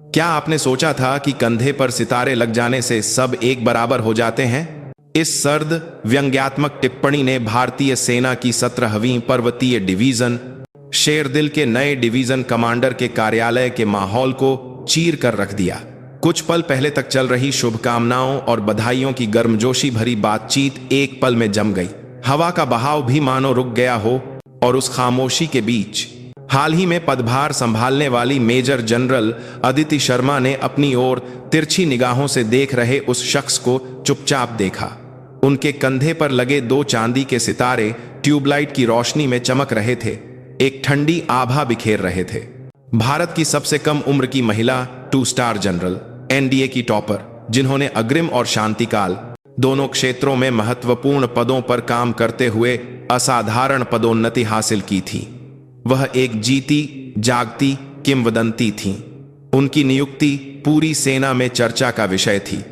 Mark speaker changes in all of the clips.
Speaker 1: क्या आपने सोचा था कि कंधे पर सितारे लग जाने से सब एक बराबर हो जाते हैं? इस सर्द व्यंग्यात्मक टिप्पणी ने भारतीय सेना की 17वीं पर्वतीय डिवीजन शेरदिल के नए डिवीजन कमांडर के कार्यालय के माहौल को चीर कर रख दिया। कुछ पल पहले तक चल रही शुभकामनाओं और बधाइयों की गर्मजोशी भरी बातचीत एक पल में जम गई। हवा का बहाव भी मानो रुक गया हो, और उस खामोशी के बीच हाल ही में पदभार संभालने वाली मेजर जनरल अदिति शर्मा ने अपनी ओर तिरछी निगाहों से देख रहे उस शख्स को चुपचाप देखा। उनके कंधे पर लगे 2 चांदी के सितारे ट्यूबलाइट की रोशनी में चमक रहे थे, एक ठंडी आभा बिखेर रहे थे। भारत की सबसे कम उम्र की महिला 2 स्टार जनरल, एनडीए की टॉपर, जिन्होंने अग्रिम और शांतिकाल दोनों क्षेत्रों में महत्वपूर्ण पदों पर काम करते हुए असाधारण पदोन्नति हासिल की थी। वह एक जीती जागती किंवदंती थीं। उनकी नियुक्ति पूरी सेना में चर्चा का विषय थी,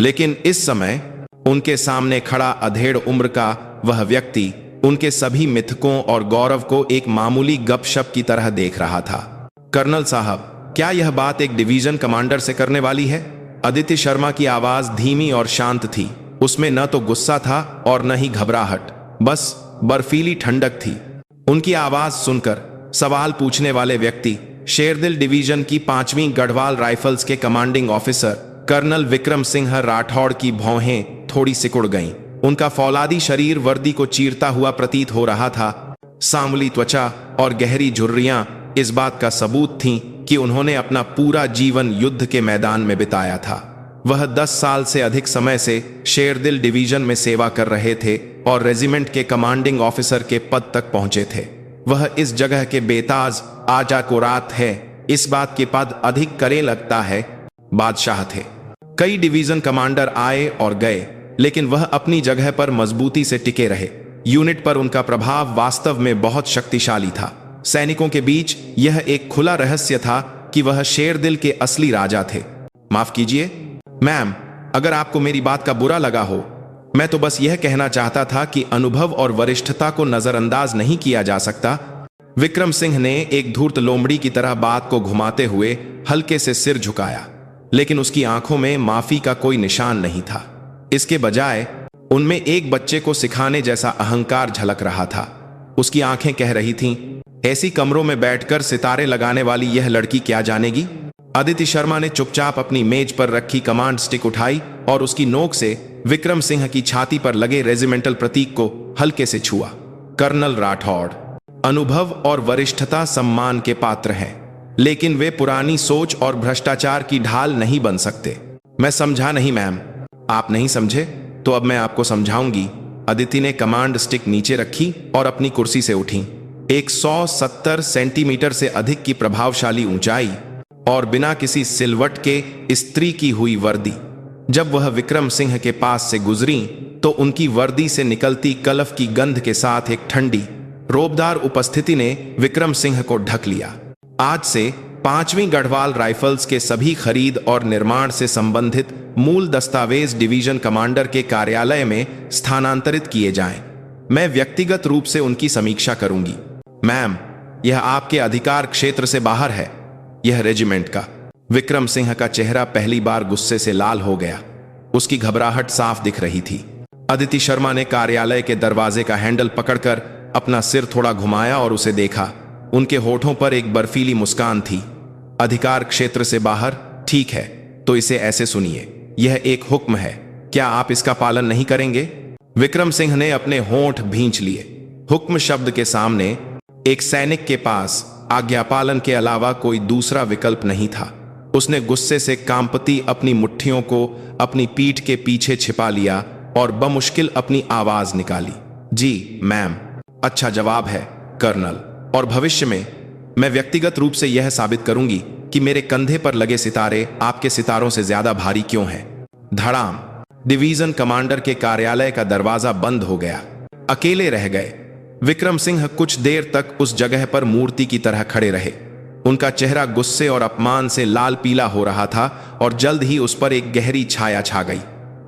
Speaker 1: लेकिन इस समय उनके सामने खड़ा अधेड़ उम्र का वह व्यक्ति उनके सभी मिथकों और गौरव को एक मामूली गपशप की तरह देख रहा था। कर्नल साहब, क्या यह बात एक डिवीजन कमांडर से करने वाली है? अदिति शर्मा की आवाज धीमी और शांत थी। उसमें न तो गुस्सा था और न ही घबराहट, बस बर्फीली ठंडक थी। उनकी आवाज सुनकर सवाल पूछने वाले व्यक्ति शेरदिल डिवीजन की 5वीं गढ़वाल राइफल्स के commanding officer colonel Vikram Singh Rathore की भौहें थोड़ी सिकुड़ गईं। उनका फौलादी शरीर वर्दी को चीरता हुआ प्रतीत हो रहा था। सांवली त्वचा और गहरी झुर्रियां इस बात का सबूत थीं कि उन्होंने अपना पूरा जीवन युद्ध के मैदान में बिताया था। वह 10 साल से अधिक समय से शेरदिल डिवीजन में सेवा कर रहे थे और रेजिमेंट के कमांडिंग ऑफिसर के पद तक पहुंचे थे। वह इस जगह के बेताज आजा को रात है, इस बात के पद अधिक करे लगता है, बादशाह थे। कई डिवीजन कमांडर आए और गए, लेकिन वह अपनी जगह पर मजबूती से टिके रहे। यूनिट पर उनका प्रभाव वास्तव में बहुत शक्तिशाली था। सैनिकों के बीच यह एक खुला रहस्य था कि वह शेरदिल के असली राजा थे। माफ कीजिए मैम, अगर आपको मेरी बात का बुरा लगा हो, मैं तो बस यह कहना चाहता था कि अनुभव और वरिष्ठता को नजरअंदाज नहीं किया जा सकता। विक्रम सिंह ने एक धूर्त लोमड़ी की तरह बात को घुमाते हुए हल्के से सिर झुकाया, लेकिन उसकी आंखों में माफी का कोई निशान नहीं था। इसके बजाय उनमें एक बच्चे को सिखाने जैसा अहंकार झलक रहा था। उसकी आंखें कह रही थीं, ऐसी कमरों में बैठकर सितारे लगाने वाली यह लड़की क्या जानेगी? अदिति शर्मा ने चुपचाप अपनी मेज पर रखी कमांड स्टिक उठाई और उसकी नोक से विक्रम सिंह की छाती पर लगे रेजिमेंटल प्रतीक को हल्के से छुआ। कर्नल राठौड़, अनुभव और वरिष्ठता सम्मान के पात्र हैं, लेकिन वे पुरानी सोच और भ्रष्टाचार की ढाल नहीं बन सकते। मैं समझा नहीं मैम। आप नहीं समझे तो अब मैं आपको समझाऊंगी। अदिति ने कमांड स्टिक नीचे रखी और अपनी कुर्सी से उठी। 170 सेंटीमीटर से अधिक की प्रभावशाली ऊंचाई और बिना किसी सिलवट के इस्त्री की हुई वर्दी। जब वह विक्रम सिंह के पास से गुजरी तो उनकी वर्दी से निकलती कलफ की गंध के साथ एक ठंडी रोबदार उपस्थिति ने विक्रम सिंह को ढक लिया। आज से 5वीं गढ़वाल राइफल्स के सभी खरीद और निर्माण से संबंधित मूल दस्तावेज डिवीजन कमांडर के कार्यालय में स्थानांतरित किए जाएं। मैं व्यक्तिगत रूप से उनकी समीक्षा करूंगी। मैम, यह आपके अधिकार क्षेत्र से बाहर है, यह रेजिमेंट का। विक्रम सिंह का चेहरा पहली बार गुस्से से लाल हो गया। उसकी घबराहट साफ दिख रही थी। अदिति शर्मा ने कार्यालय के दरवाजे का हैंडल पकड़कर अपना सिर थोड़ा घुमाया और उसे देखा। उनके होठों पर एक बर्फीली मुस्कान थी। अधिकार क्षेत्र से बाहर, ठीक है, तो इसे ऐसे सुनिए। यह एक हुक्म है, क्या आप इसका पालन नहीं करेंगे? विक्रम सिंह ने अपने होंठ भींच लिए। हुक्म शब्द के सामने एक सैनिक के पास आज्ञा पालन के अलावा कोई दूसरा विकल्प नहीं था। उसने गुस्से से कांपती अपनी मुट्ठियों को अपनी पीठ के पीछे छिपा लिया और बमुश्किल अपनी आवाज निकाली। जी मैम। अच्छा जवाब है कर्नल, और भविष्य में मैं व्यक्तिगत रूप से यह साबित करूंगी कि मेरे कंधे पर लगे सितारे आपके सितारों से ज्यादा भारी क्यों हैं। धड़ाम। डिवीजन कमांडर के कार्यालय का दरवाजा बंद हो गया। अकेले रह गए। विक्रम सिंह कुछ देर तक उस जगह पर मूर्ति की तरह खड़े रहे। उनका चेहरा गुस्से और अपमान से लाल पीला हो रहा था और जल्द ही उस पर एक गहरी छाया छा गई।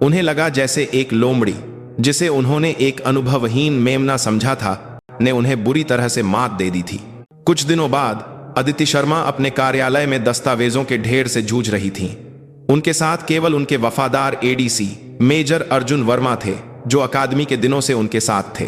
Speaker 1: उन्हें लगा जैसे एक लोमड़ी, जिसे उन्होंने एक अनुभवहीन मेमना समझा था, ने उन्हें बुरी तरह से मात दे दी थी। कुछ दिनों बाद अदिति शर्मा अपने कार्यालय में दस्तावेजों के ढेर से जूझ रही थीं। उनके साथ केवल उनके वफादार एडीसी मेजर अर्जुन वर्मा थे, जो अकादमी के दिनों से उनके साथ थे।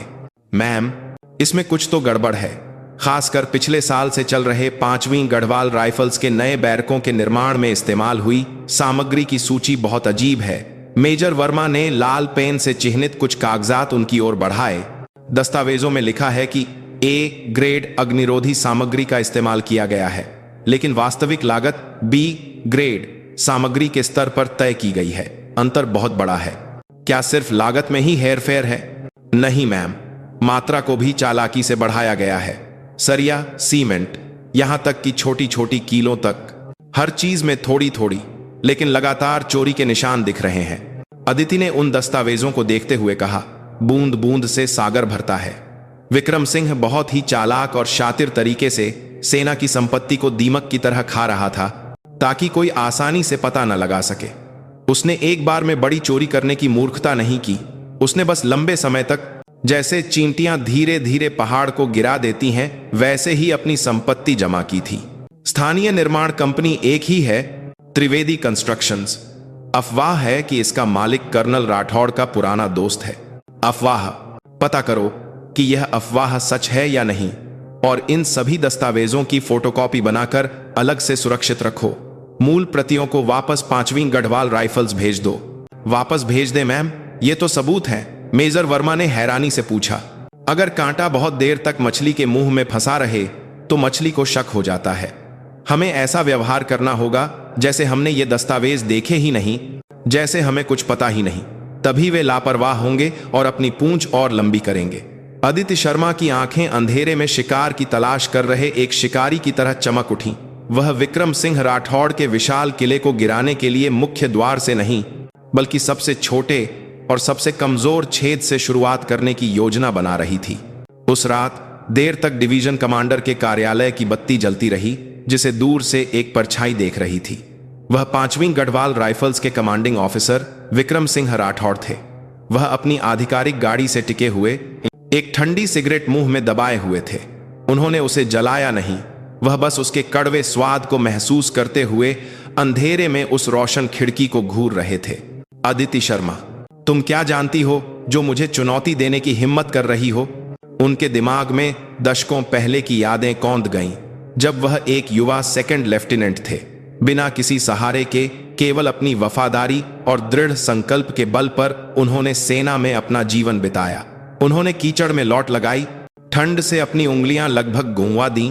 Speaker 1: मैम, इसमें कुछ तो गड़बड़ है। खासकर पिछले साल से चल रहे 5वीं गढ़वाल राइफल्स के नए बैरकों के निर्माण में इस्तेमाल हुई सामग्री की सूची बहुत अजीब है। मेजर वर्मा ने लाल पेन से चिह्नित कुछ कागजात उनकी ओर बढ़ाए। दस्तावेजों में लिखा है कि ए ग्रेड अग्निरोधी सामग्री का इस्तेमाल किया गया है, लेकिन वास्तविक लागत बी ग्रेड सामग्री के स्तर पर तय की गई है। अंतर बहुत बड़ा है। क्या सिर्फ लागत में ही हेरफेर है? नहीं मैम, मात्रा को भी चालाकी से बढ़ाया गया है। सरिया, सीमेंट, यहां तक कि छोटी छोटी कीलों तक, हर चीज में थोड़ी थोड़ी लेकिन लगातार चोरी के निशान दिख रहे हैं। अदिति ने उन दस्तावेजों को देखते हुए कहा, बूंद बूंद से सागर भरता है। विक्रम सिंह बहुत ही चालाक और शातिर तरीके से सेना की संपत्ति को दीमक की तरह खा रहा था, ताकि कोई आसानी से पता न लगा सके। उसने एक बार में बड़ी चोरी करने की मूर्खता नहीं की। उसने बस लंबे समय तक, जैसे चींटियां धीरे धीरे पहाड़ को गिरा देती हैं, वैसे ही अपनी संपत्ति जमा की थी। स्थानीय निर्माण कंपनी एक ही है, त्रिवेदी कंस्ट्रक्शंस। अफवाह है कि इसका मालिक कर्नल राठौड़ का पुराना दोस्त है। अफवाह, पता करो कि यह अफवाह सच है या नहीं, और इन सभी दस्तावेजों की फोटोकॉपी बनाकर अलग से सुरक्षित रखो। मूल प्रतियों को वापस 5वीं गढ़वाल राइफल्स भेज दो। वापस भेज दे मैम, ये तो सबूत है। मेजर वर्मा ने हैरानी से पूछा। अगर कांटा बहुत देर तक मछली के मुंह में फंसा रहे तो मछली को शक हो जाता है। हमें ऐसा व्यवहार करना होगा जैसे हमने ये दस्तावेज देखे ही नहीं, जैसे हमें कुछ पता ही नहीं। तभी वे लापरवाह होंगे और अपनी पूंछ और लंबी करेंगे। अदिति शर्मा की आंखें अंधेरे में शिकार की तलाश कर रहे एक शिकारी की तरह चमक उठी। वह विक्रम सिंह राठौड़ के विशाल किले को गिराने के लिए मुख्य द्वार से नहीं, बल्कि सबसे छोटे और सबसे कमजोर छेद से शुरुआत करने की योजना बना रही थी। उस रात देर तक डिवीजन कमांडर के कार्यालय की बत्ती जलती रही, जिसे दूर से एक परछाई देख रही थी। वह 5वीं गढ़वाल राइफल्स के कमांडिंग ऑफिसर विक्रम सिंह राठौड़ थे। वह अपनी आधिकारिक गाड़ी से टिके हुए एक ठंडी सिगरेट मुंह में दबाए हुए थे। उन्होंने उसे जलाया नहीं, वह बस उसके कड़वे स्वाद को महसूस करते हुए अंधेरे में उस रोशन खिड़की को घूर रहे थे। अदिति शर्मा, तुम क्या जानती हो जो मुझे चुनौती देने की हिम्मत कर रही हो? उनके दिमाग में दशकों पहले की यादें कौंध गईं, जब वह एक युवा सेकंड लेफ्टिनेंट थे। बिना किसी सहारे के, केवल अपनी वफादारी और दृढ़ संकल्प के बल पर उन्होंने सेना में अपना जीवन बिताया। उन्होंने कीचड़ में लौट लगाई, ठंड से अपनी उंगलियां लगभग गुंगवा दी,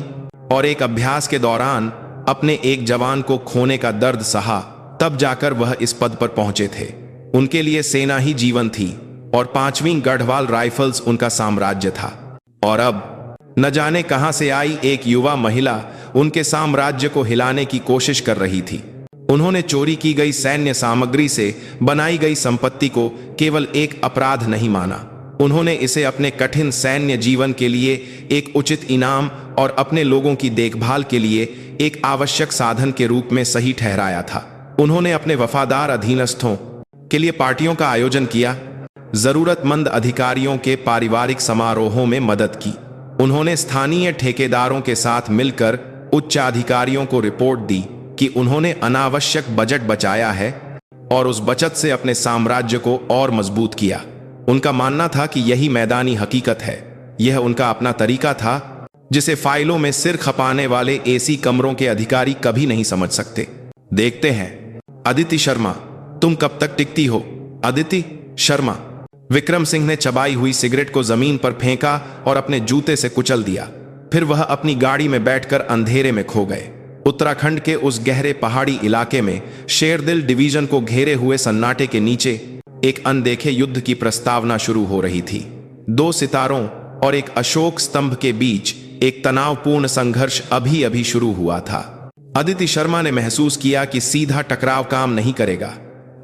Speaker 1: और एक अभ्यास के दौरान अपने एक जवान को खोने का दर्द सहा। तब जाकर वह इस पद पर पहुंचे थे। उनके लिए सेना ही जीवन थी, और 5वीं गढ़वाल राइफल्स उनका साम्राज्य था। और अब न जाने कहां से आई एक युवा महिला उनके साम्राज्य को हिलाने की कोशिश कर रही थी। उन्होंने चोरी की गई सैन्य सामग्री से बनाई गई संपत्ति को केवल एक अपराध नहीं माना। उन्होंने इसे अपने कठिन सैन्य जीवन के लिए एक उचित इनाम और अपने लोगों की देखभाल के लिए एक आवश्यक साधन के रूप में सही ठहराया था। उन्होंने अपने वफादार अधीनस्थों के लिए पार्टियों का आयोजन किया, जरूरतमंद अधिकारियों के पारिवारिक समारोहों में मदद की। उन्होंने स्थानीय ठेकेदारों के साथ मिलकर उच्च अधिकारियों को रिपोर्ट दी कि उन्होंने अनावश्यक बजट बचाया है, और उस बचत से अपने साम्राज्य को और मजबूत किया। उनका मानना था कि यही मैदानी हकीकत है। यह उनका अपना तरीका था, जिसे फाइलों में सिर खपाने वाले एसी कमरों के अधिकारी कभी नहीं समझ सकते। देखते हैं अदिति शर्मा, तुम कब तक टिकती हो? अदिति शर्मा। विक्रम सिंह ने चबाई हुई सिगरेट को जमीन पर फेंका और अपने जूते से कुचल दिया। फिर वह अपनी गाड़ी में बैठकर अंधेरे में खो गए। उत्तराखंड के उस गहरे पहाड़ी इलाके में शेरदिल डिवीजन को घेरे हुए सन्नाटे के नीचे एक अनदेखे युद्ध की प्रस्तावना शुरू हो रही थी। 2 सितारों और एक अशोक स्तंभ के बीच एक तनावपूर्ण संघर्ष अभी अभी शुरू हुआ था। अदिति शर्मा ने महसूस किया कि सीधा टकराव काम नहीं करेगा।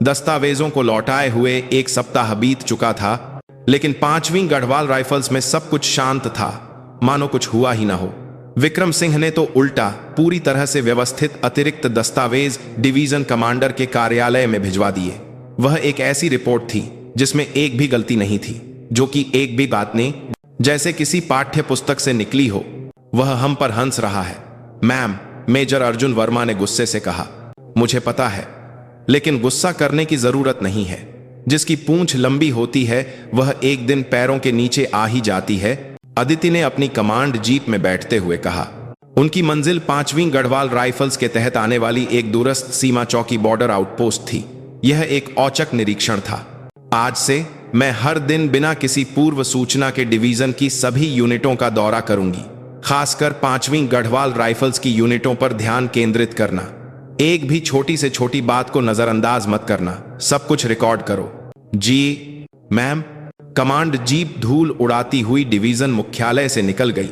Speaker 1: दस्तावेजों को लौटाए हुए 1 सप्ताह बीत चुका था, लेकिन 5वीं गढ़वाल राइफल्स में सब कुछ शांत था, मानो कुछ हुआ ही ना हो। विक्रम सिंह ने तो उल्टा पूरी तरह से व्यवस्थित अतिरिक्त दस्तावेज डिवीजन कमांडर के कार्यालय में भिजवा दिए। वह एक ऐसी रिपोर्ट थी जिसमें एक भी गलती नहीं थी, जो कि एक भी बात नहीं, जैसे किसी पाठ्य पुस्तक से निकली हो। वह हम पर हंस रहा है। मैम, मेजर अर्जुन वर्मा ने गुस्से से कहा। मुझे पता है, लेकिन गुस्सा करने की जरूरत नहीं है। जिसकी पूंछ लंबी होती है वह एक दिन पैरों के नीचे आ ही जाती है, अदिति ने अपनी कमांड जीप में बैठते हुए कहा। उनकी मंजिल 5वीं गढ़वाल राइफल्स के तहत आने वाली एक दूरस्थ सीमा चौकी बॉर्डर आउटपोस्ट थी। यह एक औचक निरीक्षण था। आज से मैं हर दिन बिना किसी पूर्व सूचना के डिवीजन की सभी यूनिटों का दौरा करूंगी। खासकर 5वीं गढ़वाल राइफल्स की यूनिटों पर ध्यान केंद्रित करना। एक भी छोटी से छोटी बात को नजरअंदाज मत करना, सब कुछ रिकॉर्ड करो। जी मैम। कमांड जीप धूल उड़ाती हुई डिवीजन मुख्यालय से निकल गई।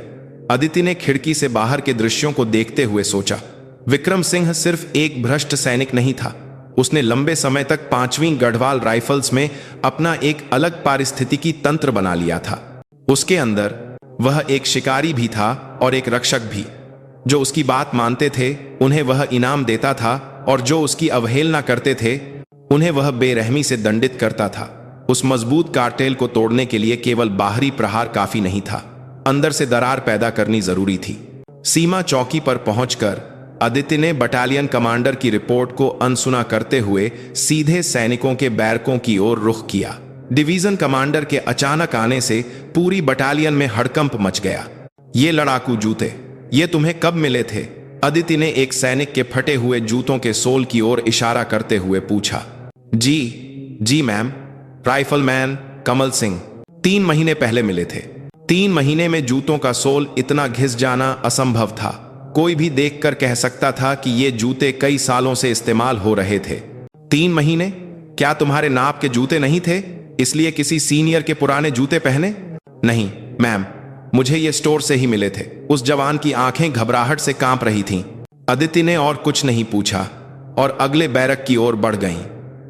Speaker 1: अदिति ने खिड़की से बाहर के दृश्यों को देखते हुए सोचा, विक्रम सिंह सिर्फ एक भ्रष्ट सैनिक नहीं था, उसने लंबे समय तक 5वीं गढ़वाल राइफल्स में अपना एक अलग पारिस्थितिकी तंत्र बना लिया था। उसके अंदर वह एक शिकारी भी था और एक रक्षक भी। जो उसकी बात मानते थे उन्हें वह इनाम देता था, और जो उसकी अवहेलना करते थे उन्हें वह बेरहमी से दंडित करता था। उस मजबूत कार्टेल को तोड़ने के लिए केवल बाहरी प्रहार काफी नहीं था, अंदर से दरार पैदा करनी जरूरी थी। सीमा चौकी पर पहुंचकर अदिति ने बटालियन कमांडर की रिपोर्ट को अनसुना करते हुए सीधे सैनिकों के बैरकों की ओर रुख किया। डिवीजन कमांडर के अचानक आने से पूरी बटालियन में हड़कंप मच गया। ये लड़ाकू जूते, ये तुम्हें कब मिले थे? अदिति ने एक सैनिक के फटे हुए जूतों के सोल की ओर इशारा करते हुए पूछा। जी मैम, राइफलमैन कमल सिंह 3 महीने पहले मिले थे। 3 महीने में जूतों का सोल इतना घिस जाना असंभव था। कोई भी देखकर कह सकता था कि ये जूते कई सालों से इस्तेमाल हो रहे थे। 3 महीने? क्या तुम्हारे नाप के जूते नहीं थे, इसलिए किसी सीनियर के पुराने जूते पहने? नहीं मैम, मुझे ये स्टोर से ही मिले थे। उस जवान की आंखें घबराहट से कांप रही थीं। अदिति ने और कुछ नहीं पूछा और अगले बैरक की ओर बढ़ गईं।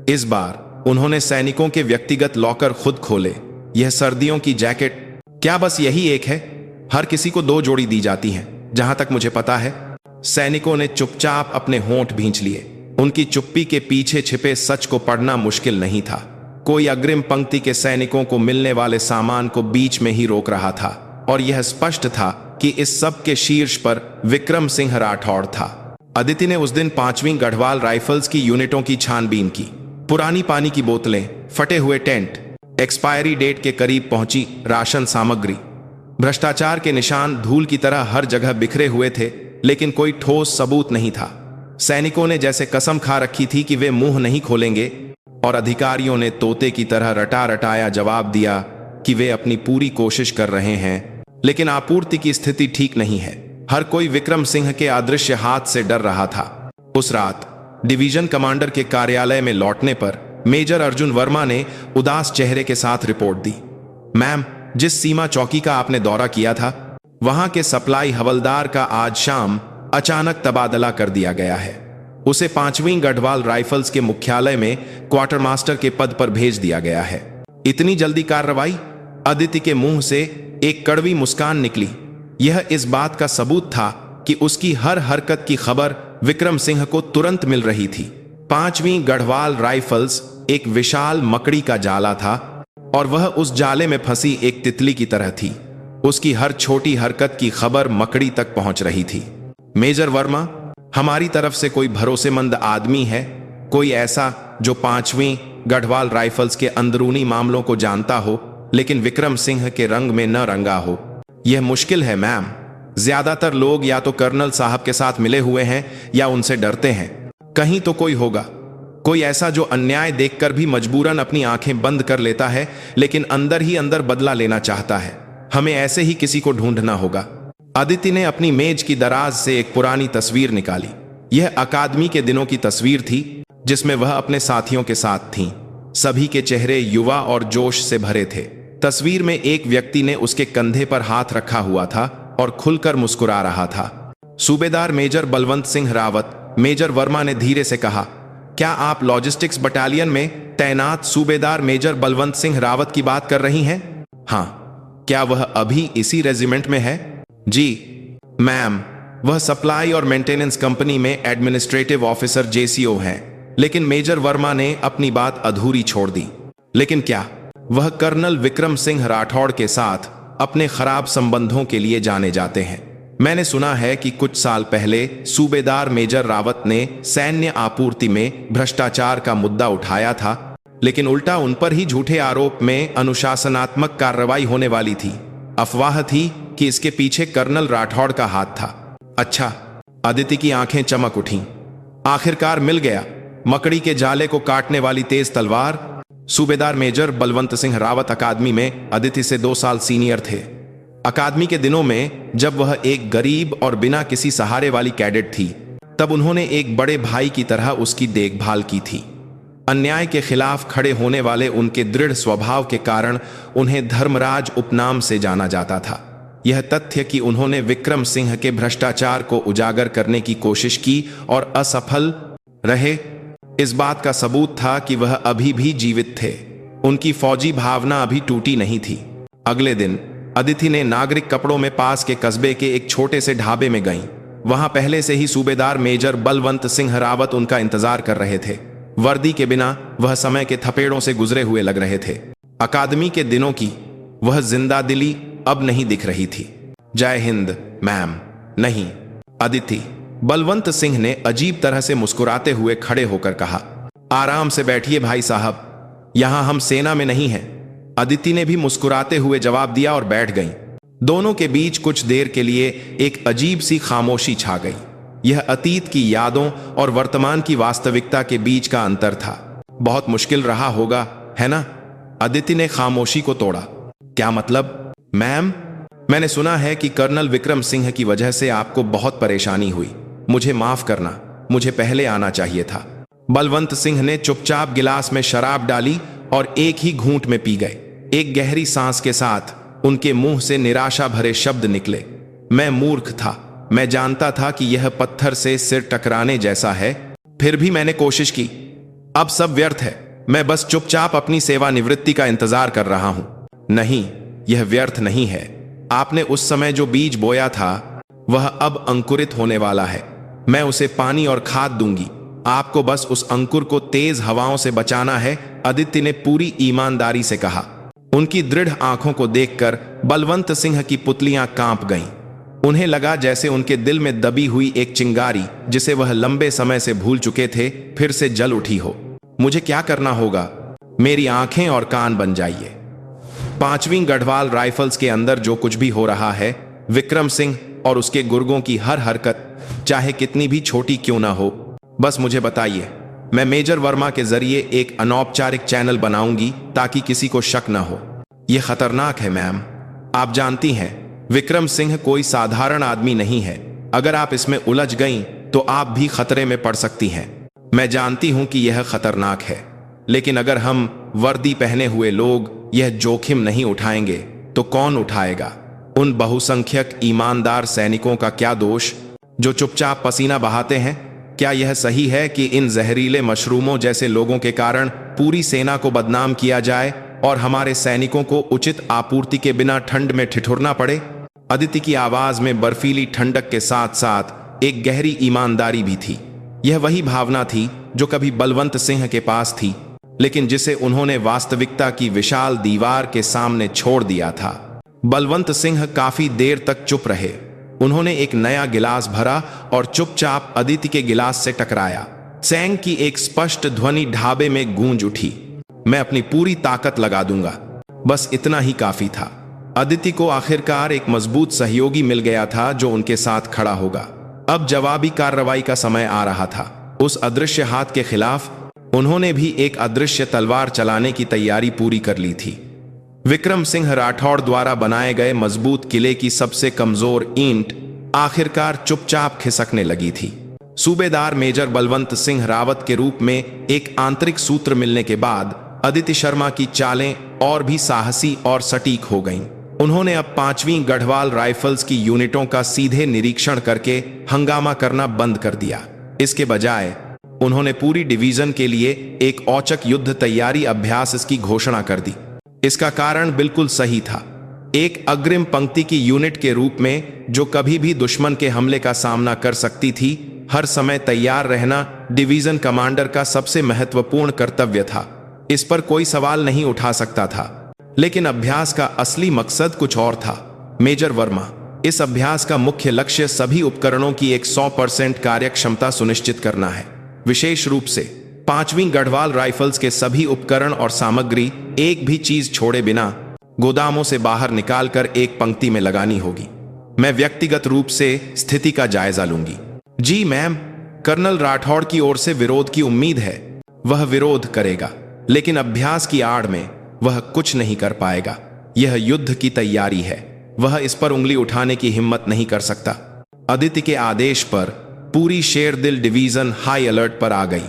Speaker 1: इस बार उन्होंने सैनिकों के व्यक्तिगत लॉकर खुद खोले। यह सर्दियों की जैकेट क्या बस यही एक है? हर किसी को 2 जोड़ी दी जाती हैं, जहां तक मुझे पता है। सैनिकों ने चुपचाप अपने होंठ भींच लिए। उनकी चुप्पी के पीछे छिपे सच को पढ़ना मुश्किल नहीं था। कोई अग्रिम पंक्ति के सैनिकों को मिलने वाले सामान को बीच में ही रोक रहा था, और यह स्पष्ट था कि इस सब के शीर्ष पर विक्रम सिंह राठौड़ था। अदिति ने उस दिन 5वीं गढ़वाल राइफल्स की यूनिटों की छानबीन की। पुरानी पानी की बोतलें, फटे हुए टेंट, एक्सपायरी डेट के करीब पहुंची राशन सामग्री, भ्रष्टाचार के निशान धूल की तरह हर जगह बिखरे हुए थे, लेकिन कोई ठोस सबूत नहीं था। सैनिकों ने जैसे कसम खा रखी थी कि वे मुंह नहीं खोलेंगे, और अधिकारियों ने तोते की तरह रटा रटाया जवाब दिया कि वे अपनी पूरी कोशिश कर रहे हैं, लेकिन आपूर्ति की स्थिति ठीक नहीं है। हर कोई विक्रम सिंह के अदृश्य हाथ से डर रहा था। उस रात डिवीजन कमांडर के कार्यालय में लौटने पर मेजर अर्जुन वर्मा ने उदास चेहरे के साथ रिपोर्ट दी। मैम, जिस सीमा चौकी का आपने दौरा किया था, वहां के सप्लाई हवलदार का आज शाम अचानक तबादला कर दिया गया है। उसे 5वीं गढ़वाल राइफल्स के मुख्यालय में क्वार्टर मास्टर के पद पर भेज दिया गया है। इतनी जल्दी कार्रवाई? अदिति के मुंह से एक कड़वी मुस्कान निकली। यह इस बात का सबूत था कि उसकी हर हरकत की खबर विक्रम सिंह को तुरंत मिल रही थी। 5वीं गढ़वाल राइफल्स एक विशाल मकड़ी का जाला था, और वह उस जाले में फंसी एक तितली की तरह थी। उसकी हर छोटी हरकत की खबर मकड़ी तक पहुंच रही थी। मेजर वर्मा, हमारी तरफ से कोई भरोसेमंद आदमी है? कोई ऐसा जो 5वीं गढ़वाल राइफल्स के अंदरूनी मामलों को जानता हो, लेकिन विक्रम सिंह के रंग में न रंगा हो? यह मुश्किल है मैम। ज्यादातर लोग या तो कर्नल साहब के साथ मिले हुए हैं या उनसे डरते हैं। कहीं तो कोई होगा, कोई ऐसा जो अन्याय देखकर भी मजबूरन अपनी आंखें बंद कर लेता है, लेकिन अंदर ही अंदर बदला लेना चाहता है। हमें ऐसे ही किसी को ढूंढना होगा। अदिति ने अपनी मेज की दराज से एक पुरानी तस्वीर निकाली। यह अकादमी के दिनों की तस्वीर थी, जिसमें वह अपने साथियों के साथ थीं। सभी के चेहरे युवा और जोश से भरे थे। तस्वीर में एक व्यक्ति ने उसके कंधे पर हाथ रखा हुआ था और खुलकर मुस्कुरा रहा था। सूबेदार मेजर बलवंत सिंह रावत। मेजर वर्मा ने धीरे से कहा, क्या आप लॉजिस्टिक्स बटालियन में तैनात सूबेदार मेजर बलवंत सिंह रावत की बात कर रही हैं? हाँ। क्या वह अभी इसी रेजिमेंट में है? जी मैम, वह सप्लाई और मेंटेनेंस कंपनी में एडमिनिस्ट्रेटिव ऑफिसर जेसीओ हैं। लेकिन मेजर वर्मा ने अपनी बात अधूरी छोड़ दी। लेकिन क्या वह कर्नल विक्रम सिंह राठौड़ के साथ अपने खराब संबंधों के लिए जाने जाते हैं? मैंने सुना है कि कुछ साल पहले सूबेदार मेजर रावत ने सैन्य आपूर्ति में भ्रष्टाचार का मुद्दा उठाया था, लेकिन उल्टा उन पर ही झूठे आरोप में अनुशासनात्मक कार्रवाई होने वाली थी। अफवाह थी कि इसके पीछे कर्नल राठौड़ का हाथ था। अच्छा, अदिति की आंखें चमक उठीं। आखिरकार मिल गया मकड़ी के जाले को काटने वाली तेज तलवार। सूबेदार मेजर बलवंत सिंह रावत अकादमी में अदिति से 2 साल सीनियर थे। अकादमी के दिनों में जब वह एक गरीब और बिना किसी सहारे वाली कैडेट थी, तब उन्होंने एक बड़े भाई की तरह उसकी देखभाल की थी। अन्याय के खिलाफ खड़े होने वाले उनके दृढ़ स्वभाव के कारण उन्हें धर्मराज उपनाम से जाना जाता था। यह तथ्य कि उन्होंने विक्रम सिंह के भ्रष्टाचार को उजागर करने की कोशिश की और असफल रहे, इस बात का सबूत था कि वह अभी भी जीवित थे। उनकी फौजी भावना अभी टूटी नहीं थी। अगले दिन अदिति ने नागरिक कपड़ों में पास के कस्बे के एक छोटे से ढाबे में गईं। वहां पहले से ही सूबेदार मेजर बलवंत सिंह रावत उनका इंतजार कर रहे थे। वर्दी के बिना वह समय के थपेड़ों से गुजरे हुए लग रहे थे। अकादमी के दिनों की वह जिंदा दिली अब नहीं दिख रही थी। जय हिंद मैम। नहीं अदिति, बलवंत सिंह ने अजीब तरह से मुस्कुराते हुए खड़े होकर कहा। आराम से बैठिए भाई साहब, यहां हम सेना में नहीं हैं। अदिति ने भी मुस्कुराते हुए जवाब दिया और बैठ गईं। दोनों के बीच कुछ देर के लिए एक अजीब सी खामोशी छा गई। यह अतीत की यादों और वर्तमान की वास्तविकता के बीच का अंतर था। बहुत मुश्किल रहा होगा, है ना? अदिति ने खामोशी को तोड़ा। क्या मतलब? मैम, मैंने सुना है कि कर्नल विक्रम सिंह की वजह से आपको बहुत परेशानी हुई। मुझे माफ करना, मुझे पहले आना चाहिए था। बलवंत सिंह ने चुपचाप गिलास में शराब डाली और एक ही घूंट में पी गए। एक गहरी सांस के साथ उनके मुंह से निराशा भरे शब्द निकले। मैं मूर्ख था। मैं जानता था कि यह पत्थर से सिर टकराने जैसा है, फिर भी मैंने कोशिश की। अब सब व्यर्थ है। मैं बस चुपचाप अपनी सेवानिवृत्ति का इंतजार कर रहा हूं। नहीं, यह व्यर्थ नहीं है। आपने उस समय जो बीज बोया था, वह अब अंकुरित होने वाला है। मैं उसे पानी और खाद दूंगी। आपको बस उस अंकुर को तेज हवाओं से बचाना है, अदिति ने पूरी ईमानदारी से कहा। उनकी दृढ़ आंखों को देखकर बलवंत सिंह की पुतलियां कांप गईं। उन्हें लगा जैसे उनके दिल में दबी हुई एक चिंगारी, जिसे वह लंबे समय से भूल चुके थे, फिर से जल उठी हो। मुझे क्या करना होगा? मेरी आंखें और कान बन जाइए। 5वीं गढ़वाल राइफल्स के अंदर जो कुछ भी हो रहा है, विक्रम सिंह और उसके गुर्गों की हर हरकत, चाहे कितनी भी छोटी क्यों ना हो, बस मुझे बताइए। मैं मेजर वर्मा के जरिए एक अनौपचारिक चैनल बनाऊंगी ताकि किसी को शक न हो। यह खतरनाक है मैम। आप जानती हैं, विक्रम सिंह कोई साधारण आदमी नहीं है। अगर आप इसमें उलझ गईं तो आप भी खतरे में पड़ सकती हैं। मैं जानती हूं कि यह खतरनाक है, लेकिन अगर हम वर्दी पहने हुए लोग यह जोखिम नहीं उठाएंगे तो कौन उठाएगा? उन बहुसंख्यक ईमानदार सैनिकों का क्या दोष जो चुपचाप पसीना बहाते हैं? क्या यह सही है कि इन जहरीले मशरूमों जैसे लोगों के कारण पूरी सेना को बदनाम किया जाए और हमारे सैनिकों को उचित आपूर्ति के बिना ठंड में ठिठुरना पड़े? अदिति की आवाज में बर्फीली ठंडक के साथ साथ एक गहरी ईमानदारी भी थी। यह वही भावना थी जो कभी बलवंत सिंह के पास थी, लेकिन जिसे उन्होंने वास्तविकता की विशाल दीवार के सामने छोड़ दिया था। बलवंत सिंह काफी देर तक चुप रहे। उन्होंने एक नया गिलास भरा और चुपचाप अदिति के गिलास से टकराया। सैंग की एक स्पष्ट ध्वनि ढाबे में गूंज उठी। मैं अपनी पूरी ताकत लगा दूंगा। बस इतना ही काफी था। अदिति को आखिरकार एक मजबूत सहयोगी मिल गया था जो उनके साथ खड़ा होगा। अब जवाबी कार्रवाई का समय आ रहा था। उस अदृश्य हाथ के खिलाफ उन्होंने भी एक अदृश्य तलवार चलाने की तैयारी पूरी कर ली थी। विक्रम सिंह राठौड़ द्वारा बनाए गए मजबूत किले की सबसे कमजोर ईंट आखिरकार चुपचाप खिसकने लगी थी। सूबेदार मेजर बलवंत सिंह रावत के रूप में एक आंतरिक सूत्र मिलने के बाद अदिति शर्मा की चालें और भी साहसी और सटीक हो गईं। उन्होंने अब 5वीं गढ़वाल राइफल्स की यूनिटों का सीधे निरीक्षण करके हंगामा करना बंद कर दिया। इसके बजाय उन्होंने पूरी डिवीजन के लिए एक औचक युद्ध तैयारी अभ्यास की घोषणा कर दी। इसका कारण बिल्कुल सही था। एक अग्रिम पंक्ति की यूनिट के रूप में जो कभी भी दुश्मन के हमले का सामना कर सकती थी, हर समय तैयार रहना डिवीजन कमांडर का सबसे महत्वपूर्ण कर्तव्य था। इस पर कोई सवाल नहीं उठा सकता था। लेकिन अभ्यास का असली मकसद कुछ और था। मेजर वर्मा, इस अभ्यास का मुख्य लक्ष्य सभी उपकरणों की एक 100% कार्यक्षमता सुनिश्चित करना है। विशेष रूप से 5वीं गढ़वाल राइफल्स के सभी उपकरण और सामग्री एक भी चीज छोड़े बिना गोदामों से बाहर निकालकर एक पंक्ति में लगानी होगी। मैं व्यक्तिगत रूप से स्थिति का जायजा लूंगी। जी मैम, कर्नल राठौड़ की ओर से विरोध की उम्मीद है। वह विरोध करेगा, लेकिन अभ्यास की आड़ में वह कुछ नहीं कर पाएगा। यह युद्ध की तैयारी है, वह इस पर उंगली उठाने की हिम्मत नहीं कर सकता। अदिति के आदेश पर पूरी शेरदिल डिवीजन हाई अलर्ट पर आ गई।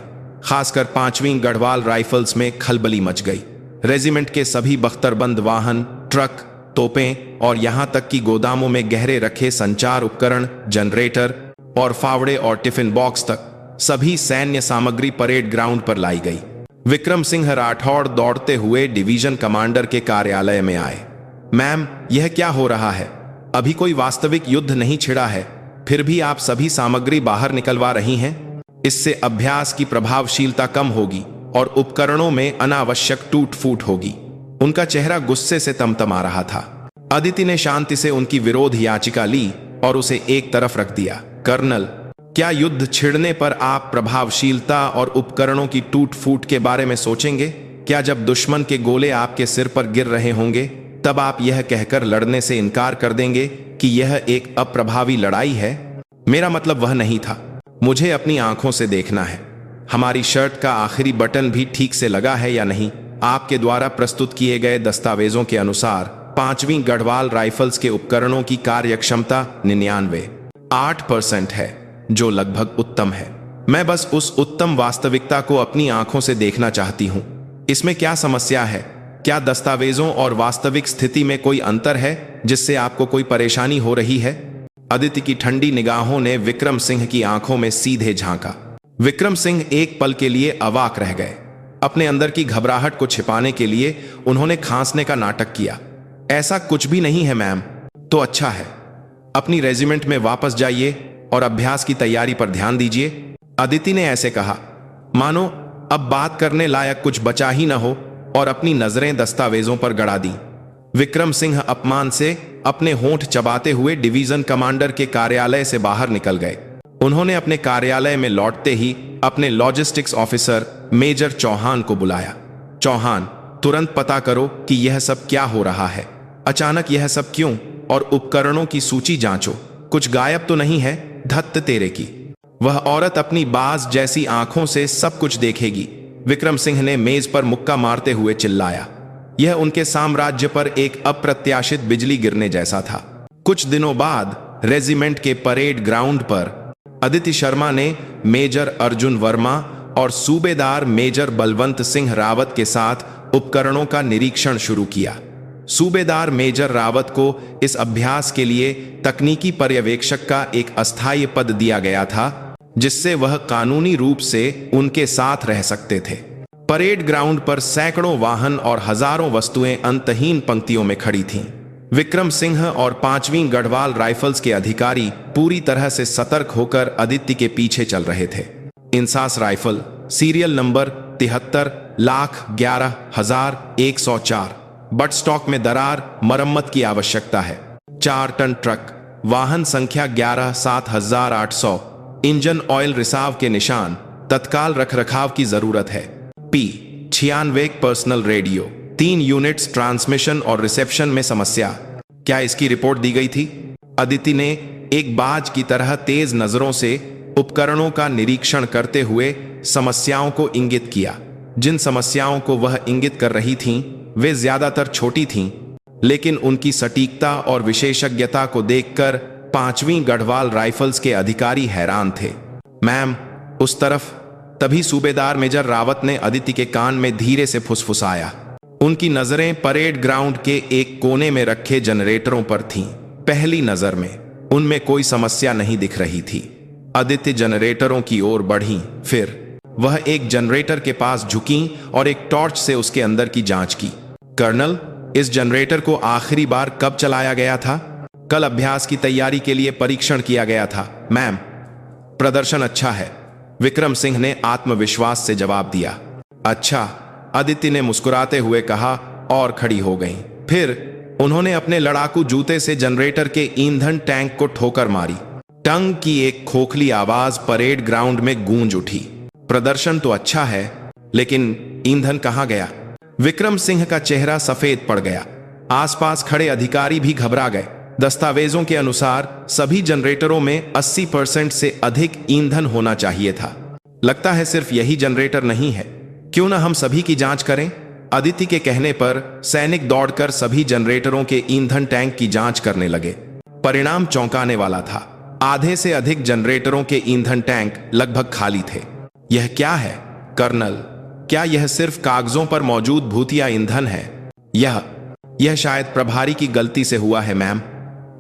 Speaker 1: खासकर 5वीं गढ़वाल राइफल्स में खलबली मच गई। रेजिमेंट के सभी बख्तरबंद वाहन, ट्रक, तोपें और यहां तक कि गोदामों में गहरे रखे संचार उपकरण, जनरेटर और फावड़े और टिफिन बॉक्स तक सभी सैन्य सामग्री परेड ग्राउंड पर लाई गई। विक्रम सिंह राठौड़ दौड़ते हुए डिवीजन कमांडर के कार्यालय में आए। मैम, यह क्या हो रहा है? अभी कोई वास्तविक युद्ध नहीं छिड़ा है, फिर भी आप सभी सामग्री बाहर निकलवा रही हैं। इससे अभ्यास की प्रभावशीलता कम होगी और उपकरणों में अनावश्यक टूट फूट होगी। उनका चेहरा गुस्से से तमतमा रहा था। अदिति ने शांति से उनकी विरोध याचिका ली और उसे एक तरफ रख दिया। कर्नल, क्या युद्ध छिड़ने पर आप प्रभावशीलता और उपकरणों की टूट फूट के बारे में सोचेंगे? क्या जब दुश्मन के गोले आपके सिर पर गिर रहे होंगे तब आप यह कहकर लड़ने से इनकार कर देंगे कि यह एक अप्रभावी लड़ाई है? मेरा मतलब वह नहीं था। मुझे अपनी आंखों से देखना है। हमारी शर्ट का आखिरी बटन भी ठीक से लगा है या नहीं। आपके द्वारा प्रस्तुत किए गए दस्तावेजों के अनुसार 5वीं गढ़वाल राइफल्स के उपकरणों की कार्यक्षमता 99.8% है, जो लगभग उत्तम है। मैं बस उस उत्तम वास्तविकता को अपनी आंखों से देखना चाहती हूं। इसमें क्या समस्या है? क्या दस्तावेजों और वास्तविक स्थिति में कोई अंतर है जिससे आपको कोई परेशानी हो रही है? अदिति की ठंडी निगाहों ने विक्रम सिंह की आंखों में सीधे झांका। विक्रम सिंह एक पल के लिए अवाक रह गए। अपने अंदर की घबराहट को छिपाने के लिए उन्होंने खांसने का नाटक किया। ऐसा कुछ भी नहीं है मैम। तो अच्छा है, अपनी रेजिमेंट में वापस जाइए और अभ्यास की तैयारी पर ध्यान दीजिए। अदिति ने ऐसे कहा मानो अब बात करने लायक कुछ बचा ही न हो और अपनी नजरें दस्तावेजों पर गड़ा दी। विक्रम सिंह अपमान से अपने होंठ चबाते हुए डिवीजन कमांडर के कार्यालय से बाहर निकल गए। उन्होंने अपने कार्यालय में लौटते ही अपने लॉजिस्टिक्स ऑफिसर मेजर चौहान को बुलाया। चौहान, तुरंत पता करो कि यह सब क्या हो रहा है। अचानक यह सब क्यों? और उपकरणों की सूची जांचो, कुछ गायब तो नहीं है। धत्त तेरे की, वह औरत अपनी बाज जैसी आंखों से सब कुछ देखेगी। विक्रम सिंह ने मेज पर मुक्का मारते हुए चिल्लाया। यह उनके साम्राज्य पर एक अप्रत्याशित बिजली गिरने जैसा था। कुछ दिनों बाद रेजिमेंट के परेड ग्राउंड पर अदिति शर्मा ने मेजर अर्जुन वर्मा और सूबेदार मेजर बलवंत सिंह रावत के साथ उपकरणों का निरीक्षण शुरू किया। सूबेदार मेजर रावत को इस अभ्यास के लिए तकनीकी पर्यवेक्षक का एक अस्थायी पद दिया गया था, जिससे वह कानूनी रूप से उनके साथ रह सकते थे। परेड ग्राउंड पर सैकड़ों वाहन और हजारों वस्तुएं अंतहीन पंक्तियों में खड़ी थीं। विक्रम सिंह और 5वीं गढ़वाल राइफल्स के अधिकारी पूरी तरह से सतर्क होकर अदिति के पीछे चल रहे थे। INSAS rifle, serial number 73,11,104, but stock में दरार, मरम्मत की आवश्यकता है। 4 टन ट्रक, वाहन संख्या 11,7,800, इंजन ऑयल रिसाव के निशान, तत्काल रखरखाव की जरूरत है। P96 personal radio, 3 units transmission और रिसेप्शन में समस्या। क्या इसकी रिपोर्ट दी गई थी? अदिति ने एक बाज की तरह तेज नजरों से उपकरणों का निरीक्षण करते हुए समस्याओं को इंगित किया। जिन समस्याओं को वह इंगित कर रही थीं, वे ज्यादातर छोटी थीं, लेकिन उनकी सटीकता और विशेषज्ञता को देखकर 5वीं गढ़वाल राइफल्स के अधिकारी हैरान थे। मैम, उस तरफ। तभी सूबेदार मेजर रावत ने अदिति के कान में धीरे से फुसफुसाया। उनकी नजरें परेड ग्राउंड के एक कोने में रखे जनरेटरों पर थीं। पहली नजर में उनमें कोई समस्या नहीं दिख रही थी। अदिति जनरेटरों की ओर बढ़ी, फिर वह एक जनरेटर के पास झुकी और एक टॉर्च से उसके अंदर की जांच की। कर्नल, इस जनरेटर को आखिरी बार कब चलाया गया था? कल अभ्यास की तैयारी के लिए परीक्षण किया गया था मैम। प्रदर्शन अच्छा है, विक्रम सिंह ने आत्मविश्वास से जवाब दिया। अच्छा, अदिति ने मुस्कुराते हुए कहा और खड़ी हो गई। फिर उन्होंने अपने लड़ाकू जूते से जनरेटर के ईंधन टैंक को ठोकर मारी। टंग की एक खोखली आवाज परेड ग्राउंड में गूंज उठी। प्रदर्शन तो अच्छा है, लेकिन ईंधन कहां गया? विक्रम सिंह का चेहरा सफेद पड़ गया। आसपास खड़े अधिकारी भी घबरा गए। दस्तावेजों के अनुसार सभी जनरेटरों में 80% से अधिक ईंधन होना चाहिए था। लगता है सिर्फ यही जनरेटर नहीं है, क्यों ना हम सभी की जांच करें? अदिति के कहने पर सैनिक दौड़कर सभी जनरेटरों के ईंधन टैंक की जांच करने लगे। परिणाम चौंकाने वाला था। आधे से अधिक जनरेटरों के ईंधन टैंक लगभग खाली थे। यह क्या है कर्नल? क्या यह सिर्फ कागजों पर मौजूद भूतिया ईंधन है? यह शायद प्रभारी की गलती से हुआ है मैम।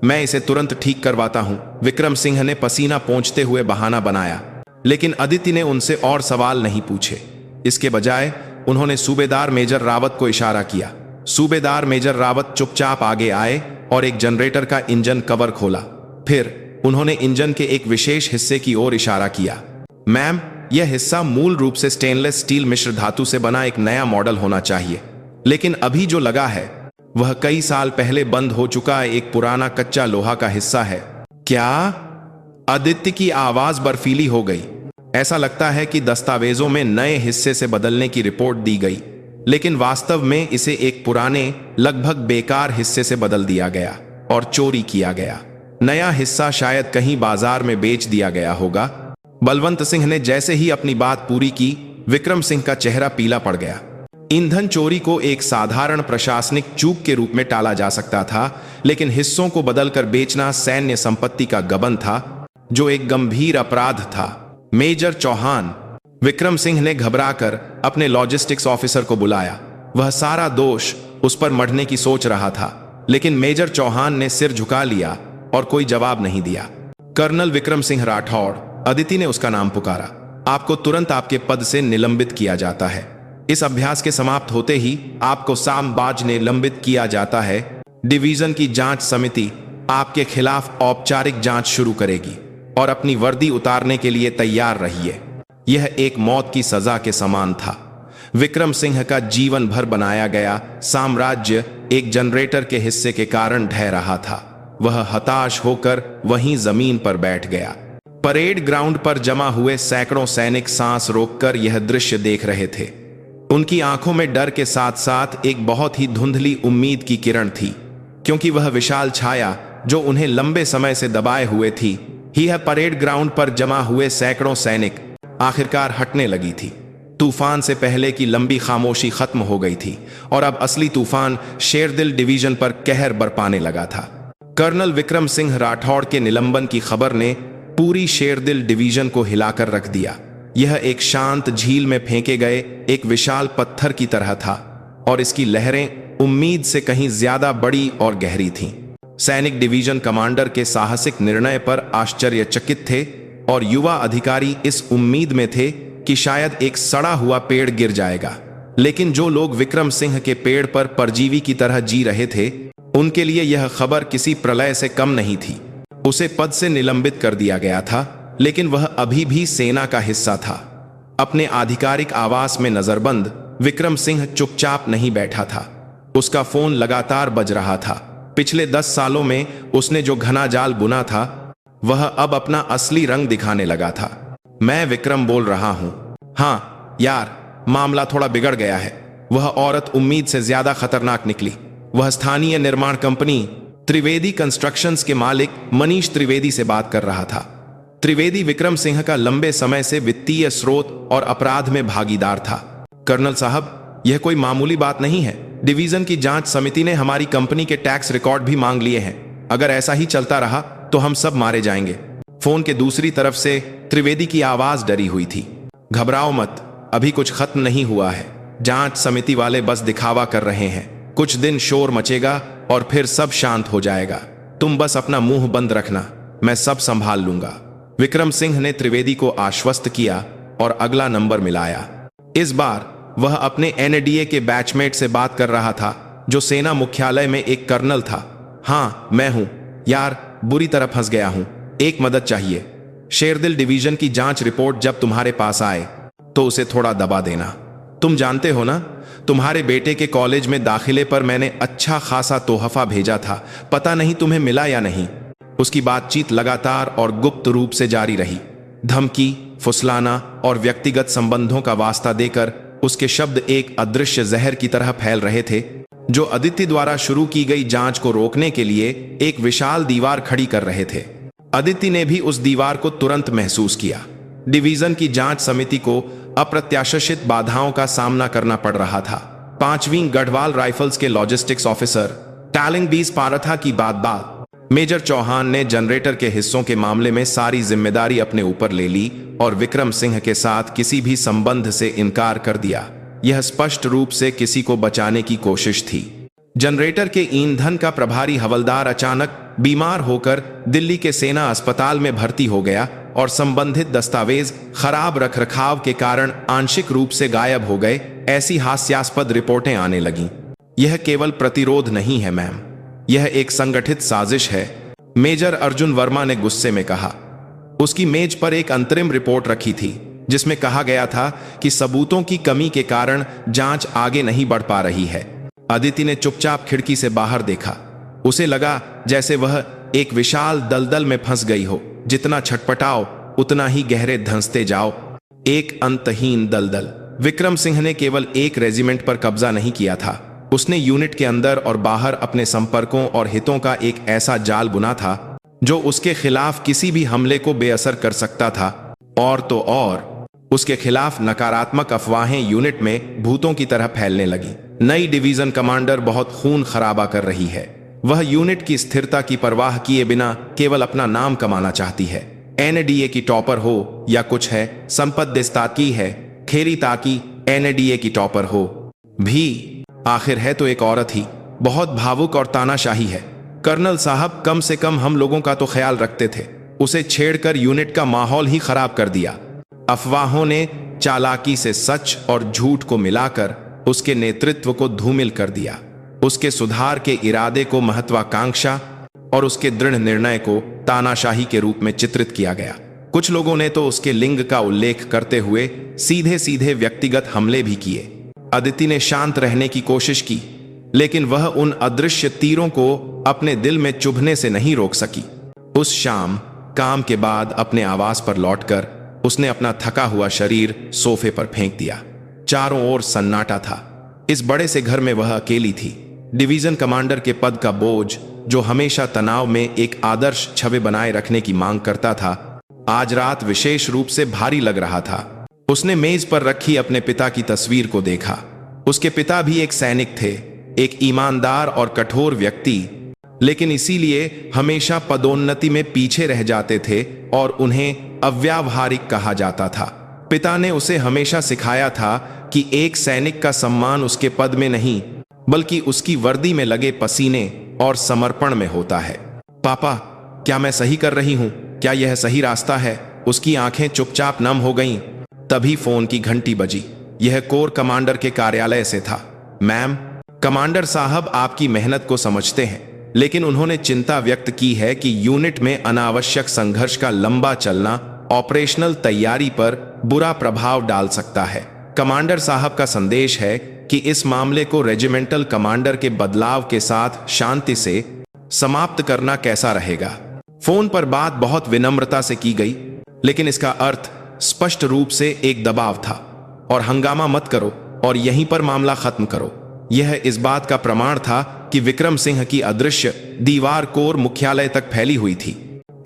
Speaker 1: मैं इसे तुरंत ठीक करवाता हूं। विक्रम सिंह ने पसीना पोंछते हुए बहाना बनाया, लेकिन अदिति ने उनसे और सवाल नहीं पूछे। इसके बजाय उन्होंने सूबेदार मेजर रावत को इशारा किया। सूबेदार मेजर रावत चुपचाप आगे आए और एक जनरेटर का इंजन कवर खोला। फिर उन्होंने इंजन के एक विशेष हिस्से की ओर इशारा किया। मैम, यह हिस्सा मूल रूप से स्टेनलेस स्टील मिश्र धातु से बना एक नया मॉडल होना चाहिए, लेकिन अभी जो लगा है वह कई साल पहले बंद हो चुका एक पुराना कच्चा लोहा का हिस्सा है। क्या? आदित्य की आवाज बर्फीली हो गई। ऐसा लगता है कि दस्तावेजों में नए हिस्से से बदलने की रिपोर्ट दी गई, लेकिन वास्तव में इसे एक पुराने लगभग बेकार हिस्से से बदल दिया गया और चोरी किया गया। नया हिस्सा शायद कहीं बाजार में बेच दिया गया होगा। बलवंत सिंह ने जैसे ही अपनी बात पूरी की, विक्रम सिंह का चेहरा पीला पड़ गया। ईंधन चोरी को एक साधारण प्रशासनिक चूक के रूप में टाला जा सकता था, लेकिन हिस्सों को बदलकर बेचना सैन्य संपत्ति का गबन था, जो एक गंभीर अपराध था। मेजर चौहान, विक्रम सिंह ने घबराकर अपने लॉजिस्टिक्स ऑफिसर को बुलाया। वह सारा दोष उस पर मढ़ने की सोच रहा था, लेकिन मेजर चौहान ने सिर झुका लिया और कोई जवाब नहीं दिया। कर्नल विक्रम सिंह राठौड़, अदिति ने उसका नाम पुकारा। आपको तुरंत आपके पद से निलंबित किया जाता है। इस अभ्यास के समाप्त होते ही आपको सामबाज निलंबित किया जाता है। डिवीजन की जांच समिति आपके खिलाफ औपचारिक जांच शुरू करेगी और अपनी वर्दी उतारने के लिए तैयार रहिए। यह एक मौत की सजा के समान था। विक्रम सिंह का जीवन भर बनाया गया साम्राज्य एक जनरेटर के हिस्से के कारण ढह रहा था। वह हताश होकर वहीं जमीन पर बैठ गया। परेड ग्राउंड पर जमा हुए सैकड़ों सैनिक सांस रोककर यह दृश्य देख रहे थे। उनकी आंखों में डर के साथ साथ एक बहुत ही धुंधली उम्मीद की किरण थी, क्योंकि वह विशाल छाया जो उन्हें लंबे समय से दबाए हुए थी, ही है परेड ग्राउंड पर जमा हुए सैकड़ों सैनिक आखिरकार हटने लगी थी। तूफान से पहले की लंबी खामोशी खत्म हो गई थी और अब असली तूफान शेरदिल डिवीजन पर कहर बरपाने लगा था। कर्नल विक्रम सिंह राठौड़ के निलंबन की खबर ने पूरी शेरदिल डिवीजन को हिलाकर रख दिया। यह एक शांत झील में फेंके गए एक विशाल पत्थर की तरह था और इसकी लहरें उम्मीद से कहीं ज्यादा बड़ी और गहरी थीं। सैनिक डिवीजन कमांडर के साहसिक निर्णय पर आश्चर्यचकित थे और युवा अधिकारी इस उम्मीद में थे कि शायद एक सड़ा हुआ पेड़ गिर जाएगा। लेकिन जो लोग विक्रम सिंह के पेड़ पर परजीवी की तरह जी रहे थे, उनके लिए यह खबर किसी प्रलय से कम नहीं थी। उसे पद से निलंबित कर दिया गया था, लेकिन वह अभी भी सेना का हिस्सा था। अपने आधिकारिक आवास में नजरबंद विक्रम सिंह चुपचाप नहीं बैठा था। उसका फोन लगातार बज रहा था। पिछले 10 सालों में उसने जो घना जाल बुना था, वह अब अपना असली रंग दिखाने लगा था। मैं विक्रम बोल रहा हूं। हाँ यार, मामला थोड़ा बिगड़ गया है। वह औरत उम्मीद से ज्यादा खतरनाक निकली। वह स्थानीय निर्माण कंपनी त्रिवेदी कंस्ट्रक्शंस के मालिक मनीष त्रिवेदी से बात कर रहा था। त्रिवेदी विक्रम सिंह का लंबे समय से वित्तीय स्रोत और अपराध में भागीदार था। कर्नल साहब, यह कोई मामूली बात नहीं है। डिवीजन की जांच समिति ने हमारी कंपनी के टैक्स रिकॉर्ड भी मांग लिए हैं। अगर ऐसा ही चलता रहा तो हम सब मारे जाएंगे। फोन के दूसरी तरफ से त्रिवेदी की आवाज डरी हुई थी। घबराओ मत, अभी कुछ खत्म नहीं हुआ है। जांच समिति वाले बस दिखावा कर रहे हैं। कुछ दिन शोर मचेगा और फिर सब शांत हो जाएगा। तुम बस अपना मुंह बंद रखना, मैं सब संभाल लूंगा। विक्रम सिंह ने त्रिवेदी को आश्वस्त किया और अगला नंबर मिलाया। इस बार वह अपने एनडीए के बैचमेट से बात कर रहा था, जो सेना मुख्यालय में एक कर्नल था। हाँ, मैं हूं यार, बुरी तरह फंस गया हूं, एक मदद चाहिए। शेरदिल डिवीजन की जांच रिपोर्ट जब तुम्हारे पास आए तो उसे थोड़ा दबा देना। तुम जानते हो ना, तुम्हारे बेटे के कॉलेज में दाखिले पर मैंने अच्छा खासा तोहफा भेजा था, पता नहीं तुम्हें मिला या नहीं। उसकी बातचीत लगातार और गुप्त रूप से जारी रही। धमकी, फुसलाना और व्यक्तिगत संबंधों का वास्ता देकर उसके शब्द एक अदृश्य जहर की तरह फैल रहे थे, जो अदिति द्वारा शुरू की गई जांच को रोकने के लिए एक विशाल दीवार खड़ी कर रहे थे। अदिति ने भी उस दीवार को तुरंत महसूस किया। डिवीजन की जांच समिति को अप्रत्याशित बाधाओं का सामना करना पड़ रहा था। 5वीं गढ़वाल राइफल्स के लॉजिस्टिक्स ऑफिसर टैलिंग बीस पारथा की बात मेजर चौहान ने जनरेटर के हिस्सों के मामले में सारी जिम्मेदारी अपने ऊपर ले ली और विक्रम सिंह के साथ किसी भी संबंध से इनकार कर दिया। यह स्पष्ट रूप से किसी को बचाने की कोशिश थी। जनरेटर के ईंधन का प्रभारी हवलदार अचानक बीमार होकर दिल्ली के सेना अस्पताल में भर्ती हो गया और संबंधित दस्तावेज खराब रखरखाव के कारण आंशिक रूप से गायब हो गए। ऐसी हास्यास्पद रिपोर्टें आने लगीं। यह केवल प्रतिरोध नहीं है मैम, यह एक संगठित साजिश है, मेजर अर्जुन वर्मा ने गुस्से में कहा। उसकी मेज पर एक अंतरिम रिपोर्ट रखी थी जिसमें कहा गया था कि सबूतों की कमी के कारण जांच आगे नहीं बढ़ पा रही है। अदिति ने चुपचाप खिड़की से बाहर देखा। उसे लगा जैसे वह एक विशाल दलदल में फंस गई हो। जितना छटपटाओ उतना ही गहरे धंसते जाओ। एक अंतहीन दलदल। विक्रम सिंह ने केवल एक रेजिमेंट पर कब्जा नहीं किया था, उसने यूनिट के अंदर और बाहर अपने संपर्कों और हितों का एक ऐसा जाल बुना था जो उसके खिलाफ किसी भी हमले को बेअसर कर सकता था। और तो और उसके खिलाफ नकारात्मक अफवाहें यूनिट में भूतों की तरह फैलने लगी। नई डिवीजन कमांडर बहुत खून खराबा कर रही है। वह यूनिट की स्थिरता की परवाह किए बिना केवल अपना नाम कमाना चाहती है। एनडीए की टॉपर हो या कुछ है, संपत देस्ताकी है, खेरी ताकि एनडीए की टॉपर हो भी आखिर है तो एक औरत ही। बहुत भावुक और तानाशाही है। कर्नल साहब कम से कम हम लोगों का तो ख्याल रखते थे, उसे छेड़कर यूनिट का माहौल ही खराब कर दिया। अफवाहों ने चालाकी से सच और झूठ को मिलाकर उसके नेतृत्व को धूमिल कर दिया। उसके सुधार के इरादे को महत्वाकांक्षा और उसके दृढ़ निर्णय को तानाशाही के रूप में चित्रित किया गया। कुछ लोगों ने तो उसके लिंग का उल्लेख करते हुए सीधे सीधे व्यक्तिगत हमले भी किए। अदिति ने शांत रहने की कोशिश की, लेकिन वह उन अदृश्य तीरों को अपने दिल में चुभने से नहीं रोक सकी। उस शाम काम के बाद अपने आवास पर लौटकर उसने अपना थका हुआ शरीर सोफे पर फेंक दिया। चारों ओर सन्नाटा था। इस बड़े से घर में वह अकेली थी। डिवीजन कमांडर के पद का बोझ, जो हमेशा तनाव में एक आदर्श छवि बनाए रखने की मांग करता था, आज रात विशेष रूप से भारी लग रहा था। उसने मेज पर रखी अपने पिता की तस्वीर को देखा। उसके पिता भी एक सैनिक थे, एक ईमानदार और कठोर व्यक्ति, लेकिन इसीलिए हमेशा पदोन्नति में पीछे रह जाते थे और उन्हें अव्यावहारिक कहा जाता था। पिता ने उसे हमेशा सिखाया था कि एक सैनिक का सम्मान उसके पद में नहीं, बल्कि उसकी वर्दी में लगे पसीने और समर्पण में होता है। पापा, क्या मैं सही कर रही हूं? क्या यह सही रास्ता है? उसकी आंखें चुपचाप नम हो गईं। तभी फोन की घंटी बजी। यह कोर कमांडर के कार्यालय से था। मैम, कमांडर साहब आपकी मेहनत को समझते हैं, लेकिन उन्होंने चिंता व्यक्त की है कि यूनिट में अनावश्यक संघर्ष का लंबा चलना ऑपरेशनल तैयारी पर बुरा प्रभाव डाल सकता है। कमांडर साहब का संदेश है कि इस मामले को रेजिमेंटल कमांडर के बदलाव के साथ शांति से समाप्त करना कैसा रहेगा। फोन पर बात बहुत विनम्रता से की गई, लेकिन इसका अर्थ स्पष्ट रूप से एक दबाव था। और हंगामा मत करो और यहीं पर मामला खत्म करो। यह इस बात का प्रमाण था कि विक्रम सिंह की अदृश्य दीवार कोर मुख्यालय तक फैली हुई थी।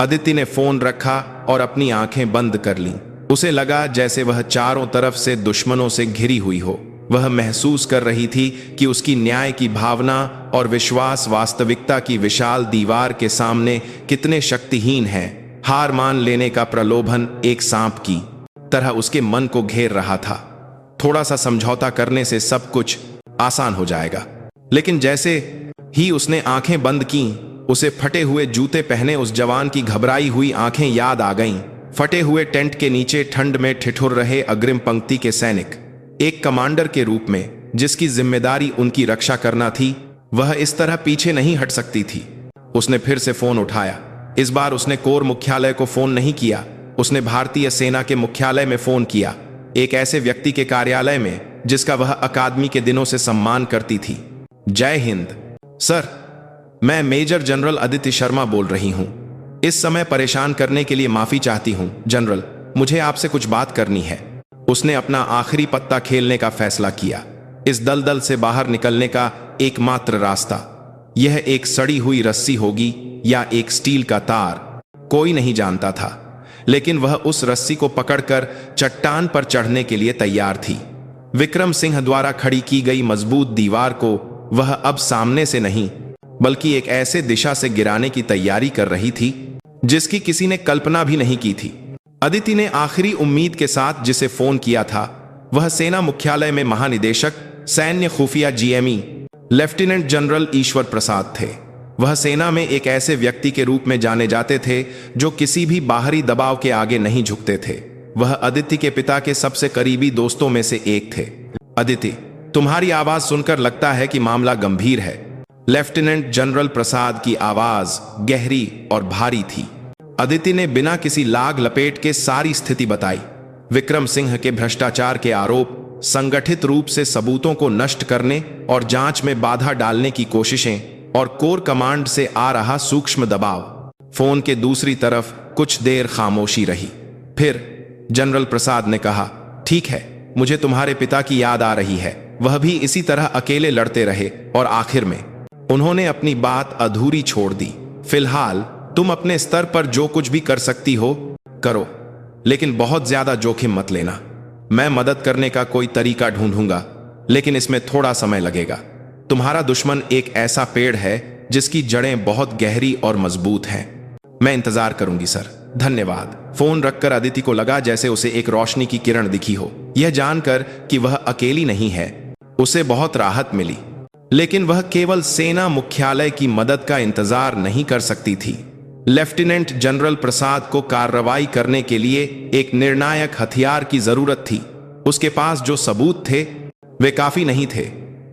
Speaker 1: अदिति ने फोन रखा और अपनी आंखें बंद कर लीं। उसे लगा जैसे वह चारों तरफ से दुश्मनों से घिरी हुई हो। वह महसूस कर रही थी कि उसकी न्याय की भावना और विश्वास वास्तविकता की विशाल दीवार के सामने कितने शक्तिहीन हैं। हार मान लेने का प्रलोभन एक सांप की तरह उसके मन को घेर रहा था। थोड़ा सा समझौता करने से सब कुछ आसान हो जाएगा। लेकिन जैसे ही उसने आंखें बंद कीं, उसे फटे हुए जूते पहने उस जवान की घबराई हुई आंखें याद आ गईं। फटे हुए टेंट के नीचे ठंड में ठिठुर रहे अग्रिम पंक्ति के सैनिक। एक कमांडर के रूप में जिसकी जिम्मेदारी उनकी रक्षा करना थी, वह इस तरह पीछे नहीं हट सकती थी। उसने फिर से फोन उठाया। इस बार उसने कोर मुख्यालय को फोन नहीं किया, उसने भारतीय सेना के मुख्यालय में फोन किया, एक ऐसे व्यक्ति के कार्यालय में जिसका वह अकादमी के दिनों से सम्मान करती थी। जय हिंद सर, मैं मेजर जनरल अदिति शर्मा बोल रही हूं। इस समय परेशान करने के लिए माफी चाहती हूं जनरल, मुझे आपसे कुछ बात करनी है। उसने अपना आखिरी पत्ता खेलने का फैसला किया। इस दलदल से बाहर निकलने का एकमात्र रास्ता यह एक सड़ी हुई रस्सी होगी या एक स्टील का तार, कोई नहीं जानता था, लेकिन वह उस रस्सी को पकड़कर चट्टान पर चढ़ने के लिए तैयार थी। विक्रम सिंह द्वारा खड़ी की गई मजबूत दीवार को वह अब सामने से नहीं बल्कि एक ऐसे दिशा से गिराने की तैयारी कर रही थी जिसकी किसी ने कल्पना भी नहीं की थी। अदिति ने आखिरी उम्मीद के साथ जिसे फोन किया था वह सेना मुख्यालय में महानिदेशक सैन्य खुफिया जीएमई लेफ्टिनेंट जनरल ईश्वर प्रसाद थे। वह सेना में एक ऐसे व्यक्ति के रूप में जाने जाते थे जो किसी भी बाहरी दबाव के आगे नहीं झुकते थे। वह अदिति के पिता के सबसे करीबी दोस्तों में से एक थे। अदिति, तुम्हारी आवाज सुनकर लगता है कि मामला गंभीर है। लेफ्टिनेंट जनरल प्रसाद की आवाज गहरी और भारी थी। अदिति ने बिना किसी लाग लपेट के सारी स्थिति बताई। विक्रम सिंह के भ्रष्टाचार के आरोप, संगठित रूप से सबूतों को नष्ट करने और जांच में बाधा डालने की कोशिशें और कोर कमांड से आ रहा सूक्ष्म दबाव। फोन के दूसरी तरफ कुछ देर खामोशी रही। फिर जनरल प्रसाद ने कहा, ठीक है, मुझे तुम्हारे पिता की याद आ रही है। वह भी इसी तरह अकेले लड़ते रहे और आखिर में उन्होंने अपनी बात अधूरी छोड़ दी। फिलहाल तुम अपने स्तर पर जो कुछ भी कर सकती हो करो, लेकिन बहुत ज्यादा जोखिम मत लेना। मैं मदद करने का कोई तरीका ढूंढूंगा, लेकिन इसमें थोड़ा समय लगेगा। तुम्हारा दुश्मन एक ऐसा पेड़ है जिसकी जड़ें बहुत गहरी और मजबूत हैं। मैं इंतजार करूंगी सर, धन्यवाद। फोन रखकर अदिति को लगा जैसे उसे एक रोशनी की किरण दिखी हो। यह जानकर कि वह अकेली नहीं है उसे बहुत राहत मिली, लेकिन वह केवल सेना मुख्यालय की मदद का इंतजार नहीं कर सकती थी। लेफ्टिनेंट जनरल प्रसाद को कार्रवाई करने के लिए एक निर्णायक हथियार की जरूरत थी। उसके पास जो सबूत थे वे काफी नहीं थे।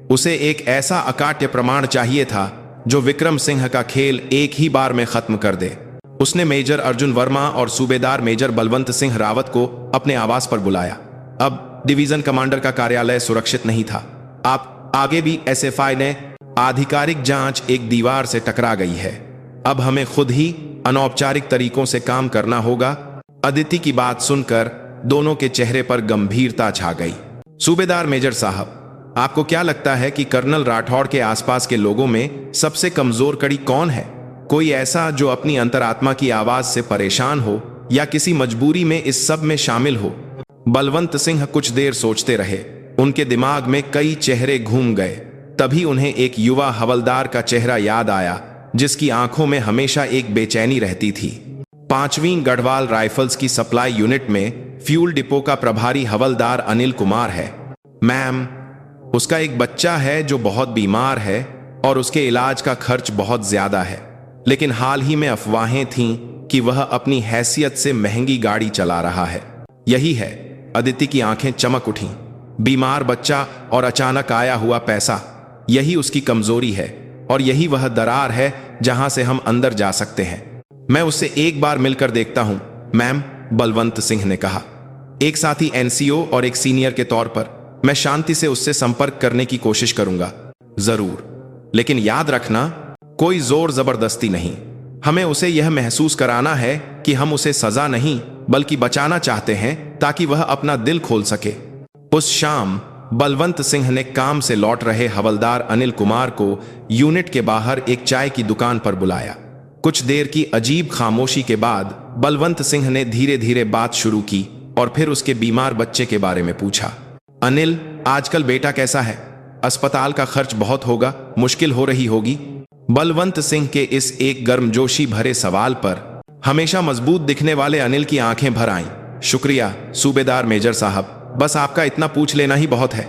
Speaker 1: उसे एक ऐसा अकाट्य प्रमाण चाहिए था जो विक्रम सिंह का खेल एक ही बार में खत्म कर दे। उसने मेजर अर्जुन वर्मा और सूबेदार मेजर बलवंत सिंह रावत को अपने आवास पर बुलाया। अब डिवीजन कमांडर का कार्यालय सुरक्षित नहीं था। आप आगे भी एसएफआई ने आधिकारिक जांच एक दीवार से टकरा गई है। अब हमें खुद ही अनौपचारिक तरीकों से काम करना होगा। अदिति की बात सुनकर दोनों के चेहरे पर गंभीरता छा गई। सूबेदार मेजर साहब, आपको क्या लगता है कि कर्नल राठौड़ के आसपास के लोगों में सबसे कमजोर कड़ी कौन है? कोई ऐसा जो अपनी अंतरात्मा की आवाज से परेशान हो या किसी मजबूरी में इस सब में शामिल हो? बलवंत सिंह कुछ देर सोचते रहे। उनके दिमाग में कई चेहरे घूम गए। तभी उन्हें एक युवा हवलदार का चेहरा याद आया जिसकी आंखों में हमेशा एक बेचैनी रहती थी। 5वीं गढ़वाल राइफल्स की सप्लाई यूनिट में फ्यूल डिपो का प्रभारी हवलदार अनिल कुमार है। मैम, उसका एक बच्चा है जो बहुत बीमार है और उसके इलाज का खर्च बहुत ज्यादा है, लेकिन हाल ही में अफवाहें थीं कि वह अपनी हैसियत से महंगी गाड़ी चला रहा है। यही है। अदिति की आंखें चमक उठीं। बीमार बच्चा और अचानक आया हुआ पैसा, यही उसकी कमजोरी है और यही वह दरार है जहां से हम अंदर जा सकते हैं। मैं उससे एक बार मिलकर देखता हूं मैम, बलवंत सिंह ने कहा। एक साथी एनसीओ और एक सीनियर के तौर पर मैं शांति से उससे संपर्क करने की कोशिश करूंगा। जरूर, लेकिन याद रखना, कोई जोर जबरदस्ती नहीं। हमें उसे यह महसूस कराना है कि हम उसे सजा नहीं बल्कि बचाना चाहते हैं ताकि वह अपना दिल खोल सके। उस शाम बलवंत सिंह ने काम से लौट रहे हवलदार अनिल कुमार को यूनिट के बाहर एक चाय की दुकान पर बुलाया। कुछ देर की अजीब खामोशी के बाद बलवंत सिंह ने धीरे धीरे बात शुरू की और फिर उसके बीमार बच्चे के बारे में पूछा। अनिल, आजकल बेटा कैसा है? अस्पताल का खर्च बहुत होगा, मुश्किल हो रही होगी। बलवंत सिंह के इस एक गर्मजोशी भरे सवाल पर हमेशा मजबूत दिखने वाले अनिल की आंखें भर आईं। शुक्रिया सूबेदार मेजर साहब, बस आपका इतना पूछ लेना ही बहुत है।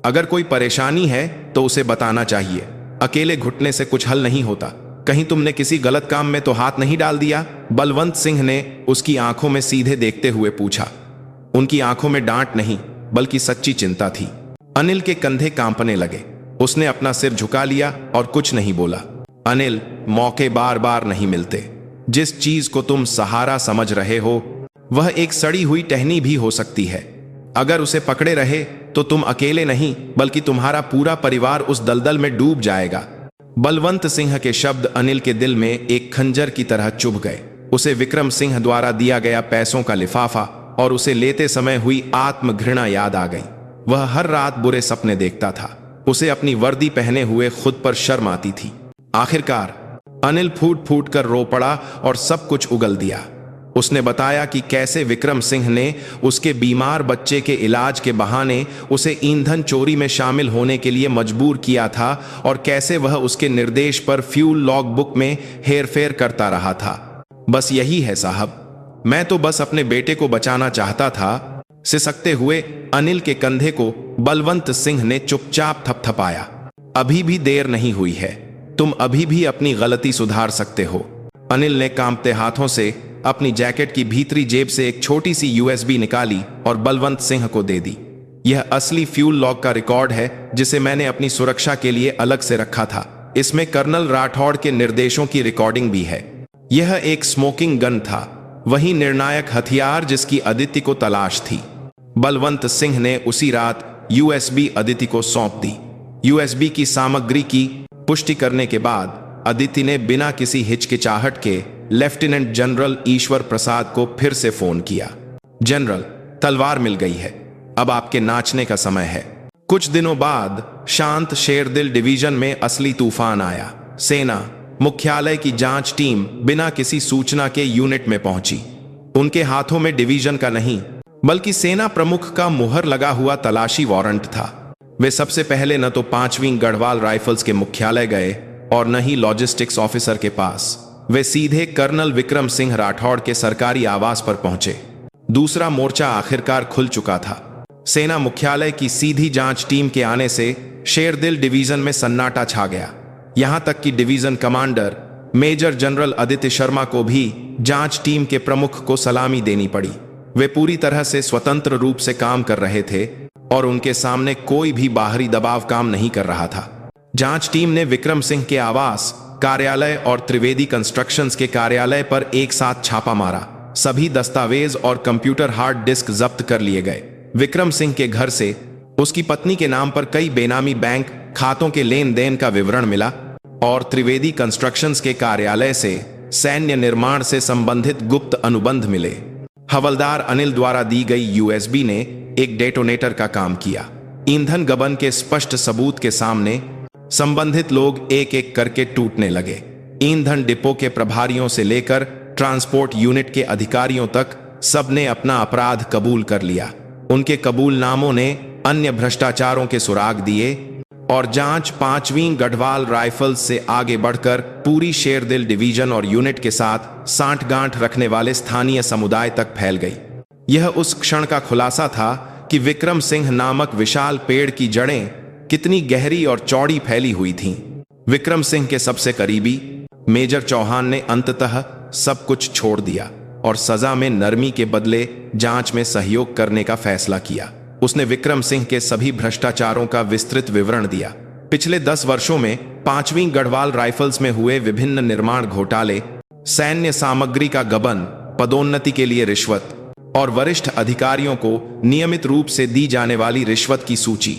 Speaker 1: अगर कोई परेशानी है तो उसे बताना चाहिए। अकेले घुटने से कुछ हल नहीं होता। कहीं तुमने किसी गलत काम में तो हाथ नहीं डाल दिया? बलवंत सिंह ने उसकी आंखों में सीधे देखते हुए पूछा। उनकी आंखों में डांट नहीं बल्कि सच्ची चिंता थी। अनिल के कंधे कांपने लगे। उसने अपना सिर झुका लिया और कुछ नहीं बोला। अनिल, मौके बार बार नहीं मिलते। जिस चीज को तुम सहारा समझ रहे हो वह एक सड़ी हुई टहनी भी हो सकती है। अगर उसे पकड़े रहे तो तुम अकेले नहीं बल्कि तुम्हारा पूरा परिवार उस दलदल में डूब जाएगा। बलवंत सिंह के शब्द अनिल के दिल में एक खंजर की तरह चुभ गए। उसे विक्रम सिंह द्वारा दिया गया पैसों का लिफाफा और उसे लेते समय हुई आत्मघृणा याद आ गई। वह हर रात बुरे सपने देखता था। उसे अपनी वर्दी पहने हुए खुद पर शर्म आती थी। आखिरकार अनिल फूट फूट कर रो पड़ा और सब कुछ उगल दिया। उसने बताया कि कैसे विक्रम सिंह ने उसके बीमार बच्चे के इलाज के बहाने उसे ईंधन चोरी में शामिल होने के लिए मजबूर किया था और कैसे वह उसके निर्देश पर फ्यूल लॉग बुक में हेरफेर करता रहा था। बस यही है साहब, मैं तो बस अपने बेटे को बचाना चाहता था। सिसकते हुए अनिल के कंधे को बलवंत सिंह ने चुपचाप थपथपाया। अभी भी देर नहीं हुई है, तुम अभी भी अपनी गलती सुधार सकते हो। अनिल ने कांपते हाथों से अपनी जैकेट की भीतरी जेब से एक छोटी सी यूएसबी निकाली और बलवंत सिंह को दे दी। यह असली फ्यूल लॉग का रिकॉर्ड है जिसे मैंने अपनी सुरक्षा के लिए अलग से रखा था। इसमें कर्नल राठौड़ के निर्देशों की रिकॉर्डिंग भी है। यह एक स्मोकिंग गन था, वही निर्णायक हथियार जिसकी अदिति को तलाश थी। बलवंत सिंह ने उसी रात यूएसबी अदिति को सौंप दी। यूएसबी की सामग्री की पुष्टि करने के बाद अदिति ने बिना किसी हिचकिचाहट के लेफ्टिनेंट जनरल ईश्वर प्रसाद को फिर से फोन किया। जनरल, तलवार मिल गई है, अब आपके नाचने का समय है। कुछ दिनों बाद शांत शेरदिल डिवीजन में असली तूफान आया। सेना मुख्यालय की जांच टीम बिना किसी सूचना के यूनिट में पहुंची। उनके हाथों में डिवीजन का नहीं बल्कि सेना प्रमुख का मुहर लगा हुआ तलाशी वारंट था। वे सबसे पहले न तो 5वीं गढ़वाल राइफल्स के मुख्यालय गए और न ही लॉजिस्टिक्स ऑफिसर के पास। वे सीधे कर्नल विक्रम सिंह राठौड़ के सरकारी आवास पर पहुंचे। दूसरा मोर्चा आखिरकार खुल चुका था। सेना मुख्यालय की सीधी जांच टीम के आने से शेरदिल डिवीजन में सन्नाटा छा गया। यहां तक कि division commander major general Aditya Sharma को भी जांच टीम के प्रमुख को सलामी देनी पड़ी। वे पूरी तरह से स्वतंत्र रूप से काम कर रहे थे और उनके सामने कोई भी बाहरी दबाव काम नहीं कर रहा था। जांच टीम ने विक्रम सिंह के आवास, कार्यालय और त्रिवेदी कंस्ट्रक्शंस के कार्यालय पर एक साथ छापा मारा। सभी दस्तावेज और कंप्यूटर हार्ड डिस्क जब्त कर लिए गए। विक्रम सिंह के घर से उसकी पत्नी के नाम पर कई बेनामी बैंक खातों के लेन देन का विवरण मिला और त्रिवेदी कंस्ट्रक्शंस के कार्यालय से सैन्य निर्माण से संबंधित गुप्त अनुबंध मिले। हवलदार अनिल द्वारा दी गई यूएसबी ने एक डेटोनेटर का काम किया। ईंधन गबन के स्पष्ट सबूत के सामने संबंधित लोग एक एक करके टूटने लगे। ईंधन डिपो के प्रभारियों से लेकर ट्रांसपोर्ट यूनिट के अधिकारियों तक सबने अपना अपराध कबूल कर लिया। उनके कबूलनामों ने अन्य भ्रष्टाचारों के सुराग दिए और जांच 5वीं गढ़वाल राइफल्स से आगे बढ़कर पूरी शेरदिल डिवीजन और यूनिट के साथ सांठगांठ रखने वाले स्थानीय समुदाय तक फैल गई। यह उस क्षण का खुलासा था कि विक्रम सिंह नामक विशाल पेड़ की जड़ें कितनी गहरी और चौड़ी फैली हुई थीं। विक्रम सिंह के सबसे करीबी मेजर चौहान ने अंततः सब कुछ छोड़ दिया और सजा में नरमी के बदले जांच में सहयोग करने का फैसला किया। उसने विक्रम सिंह के सभी भ्रष्टाचारों का विस्तृत विवरण दिया। पिछले 10 वर्षों में 5वीं गढ़वाल राइफल्स में हुए विभिन्न निर्माण घोटाले, सैन्य सामग्री का गबन, पदोन्नति के लिए रिश्वत और वरिष्ठ अधिकारियों को नियमित रूप से दी जाने वाली रिश्वत की सूची।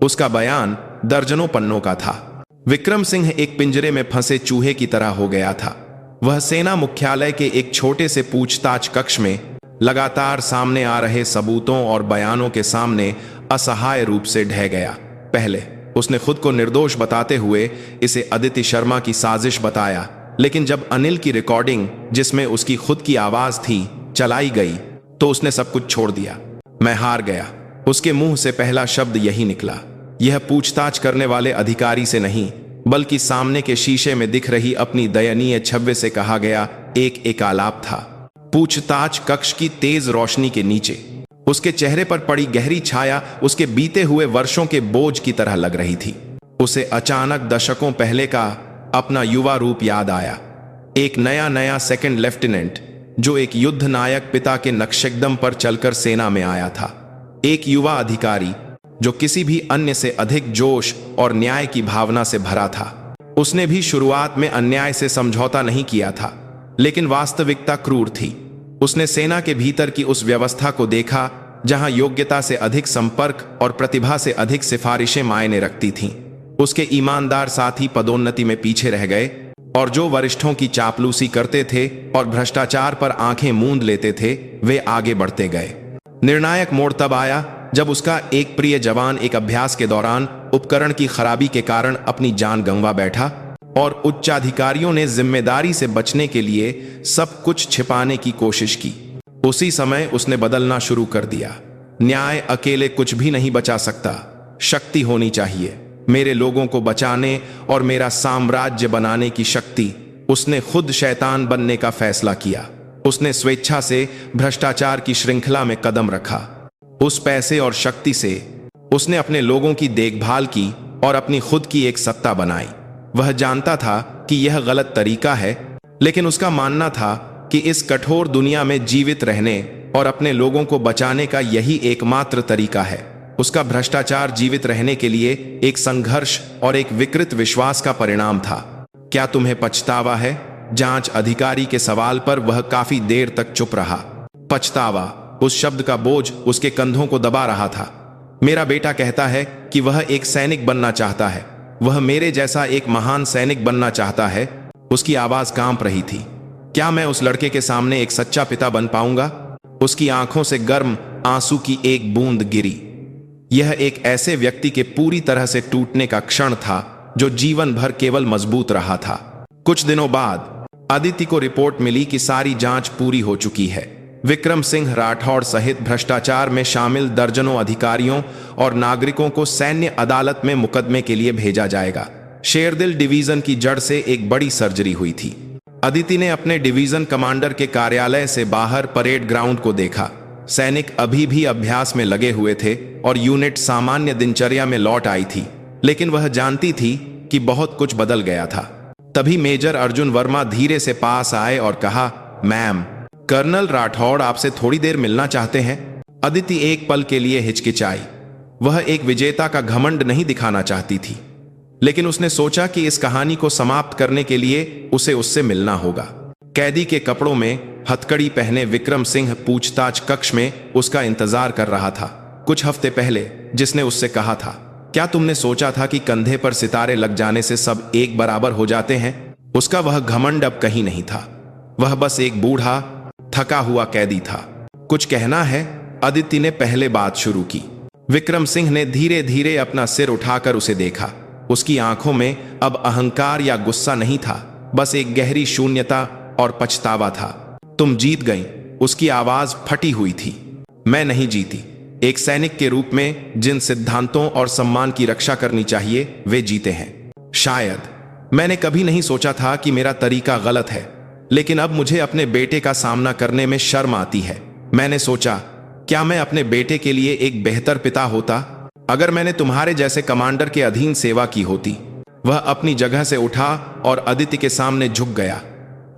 Speaker 1: उसका बयान दर्जनों पन्नों का था। विक्रम सिंह एक पिंजरे में फंसे चूहे की तरह हो गया था। वह सेना मुख्यालय के एक छोटे से पूछताछ कक्ष में लगातार सामने आ रहे सबूतों और बयानों के सामने असहाय रूप से ढह गया। पहले उसने खुद को निर्दोष बताते हुए इसे आदित्य शर्मा की साजिश बताया, लेकिन जब अनिल की रिकॉर्डिंग जिसमें उसकी खुद की आवाज थी चलाई गई तो उसने सब कुछ छोड़ दिया। मैं हार गया। उसके मुंह से पहला शब्द यही निकला। यह पूछताछ करने वाले अधिकारी से नहीं बल्कि सामने के शीशे में दिख रही अपनी दयनीय छवि से कहा गया एक आलाप था। पूछताछ कक्ष की तेज रोशनी के नीचे उसके चेहरे पर पड़ी गहरी छाया उसके बीते हुए वर्षों के बोझ की तरह लग रही थी। उसे अचानक दशकों पहले का अपना युवा रूप याद आया। एक नया सेकंड लेफ्टिनेंट जो एक युद्ध नायक पिता के नक्शेकदम पर चलकर सेना में आया था। एक युवा अधिकारी जो किसी भी अन्य से अधिक जोश और न्याय की भावना से भरा था। उसने भी शुरुआत में अन्याय से समझौता नहीं किया था, लेकिन वास्तविकता क्रूर थी। उसने सेना के भीतर की उस व्यवस्था को देखा जहां योग्यता से अधिक संपर्क और प्रतिभा से अधिक सिफारिशें मायने रखती थीं। उसके ईमानदार साथी पदोन्नति में पीछे रह गए और जो वरिष्ठों की चापलूसी करते थे और भ्रष्टाचार पर आंखें मूंद लेते थे, वे आगे बढ़ते गए। निर्णायक मोड़ तब आया जब उसका एक प्रिय जवान एक अभ्यास के दौरान उपकरण की खराबी के कारण अपनी जान गंवा बैठा और उच्चाधिकारियों ने जिम्मेदारी से बचने के लिए सब कुछ छिपाने की कोशिश की। उसी समय उसने बदलना शुरू कर दिया। न्याय अकेले कुछ भी नहीं बचा सकता, शक्ति होनी चाहिए, मेरे लोगों को बचाने और मेरा साम्राज्य बनाने की शक्ति। उसने खुद शैतान बनने का फैसला किया। उसने स्वेच्छा से भ्रष्टाचार की श्रृंखला में कदम रखा। उस पैसे और शक्ति से उसने अपने लोगों की देखभाल की और अपनी खुद की एक सत्ता बनाई। वह जानता था कि यह गलत तरीका है, लेकिन उसका मानना था कि इस कठोर दुनिया में जीवित रहने और अपने लोगों को बचाने का यही एकमात्र तरीका है। उसका भ्रष्टाचार जीवित रहने के लिए एक संघर्ष और एक विकृत विश्वास का परिणाम था। क्या तुम्हें पछतावा है? जांच अधिकारी के सवाल पर वह काफी देर तक चुप रहा। पछतावा, उस शब्द का बोझ उसके कंधों को दबा रहा था। मेरा बेटा कहता है कि वह एक सैनिक बनना चाहता है। वह मेरे जैसा एक महान सैनिक बनना चाहता है। उसकी आवाज कांप रही थी। क्या मैं उस लड़के के सामने एक सच्चा पिता बन पाऊंगा? उसकी आंखों से गर्म आंसू की एक बूंद गिरी। यह एक ऐसे व्यक्ति के पूरी तरह से टूटने का क्षण था जो जीवन भर केवल मजबूत रहा था। कुछ दिनों बाद अदिति को रिपोर्ट मिली कि सारी जांच पूरी हो चुकी है। विक्रम सिंह राठौड़ सहित भ्रष्टाचार में शामिल दर्जनों अधिकारियों और नागरिकों को सैन्य अदालत में मुकदमे के लिए भेजा जाएगा। शेरदिल डिवीजन की जड़ से एक बड़ी सर्जरी हुई थी। अदिति ने अपने डिवीजन कमांडर के कार्यालय से बाहर परेड ग्राउंड को देखा। सैनिक अभी भी अभ्यास में लगे हुए थे और यूनिट सामान्य दिनचर्या में लौट आई थी, लेकिन वह जानती थी कि बहुत कुछ बदल गया था। तभी मेजर अर्जुन वर्मा धीरे से पास आए और कहा, मैम, कर्नल राठौड़ आपसे थोड़ी देर मिलना चाहते हैं। अदिति एक पल के लिए हिचकिचाई। वह एक विजेता का घमंड नहीं दिखाना चाहती थी, लेकिन उसने सोचा कि इस कहानी को समाप्त करने के लिए उसे उससे मिलना होगा। कैदी के कपड़ों में हथकड़ी पहने विक्रम सिंह पूछताछ कक्ष में उसका इंतजार कर रहा था। कुछ हफ्ते पहले जिसने उससे कहा था, क्या तुमने सोचा था कि कंधे पर सितारे लग जाने से सब एक बराबर हो जाते हैं? उसका वह घमंड अब कहीं नहीं था। वह बस एक बूढ़ा थका हुआ कैदी था। कुछ कहना है? अदिति ने पहले बात शुरू की। विक्रम सिंह ने धीरे धीरे अपना सिर उठाकर उसे देखा। उसकी आंखों में अब अहंकार या गुस्सा नहीं था, बस एक गहरी शून्यता और पछतावा था। तुम जीत गई। उसकी आवाज फटी हुई थी। मैं नहीं जीती। एक सैनिक के रूप में जिन सिद्धांतों और सम्मान की रक्षा करनी चाहिए, वे जीते हैं। शायद मैंने कभी नहीं सोचा था कि मेरा तरीका गलत है, लेकिन अब मुझे अपने बेटे का सामना करने में शर्म आती है। मैंने सोचा, क्या मैं अपने बेटे के लिए एक बेहतर पिता होता अगर मैंने तुम्हारे जैसे कमांडर के अधीन सेवा की होती? वह अपनी जगह से उठा और अदिति के सामने झुक गया।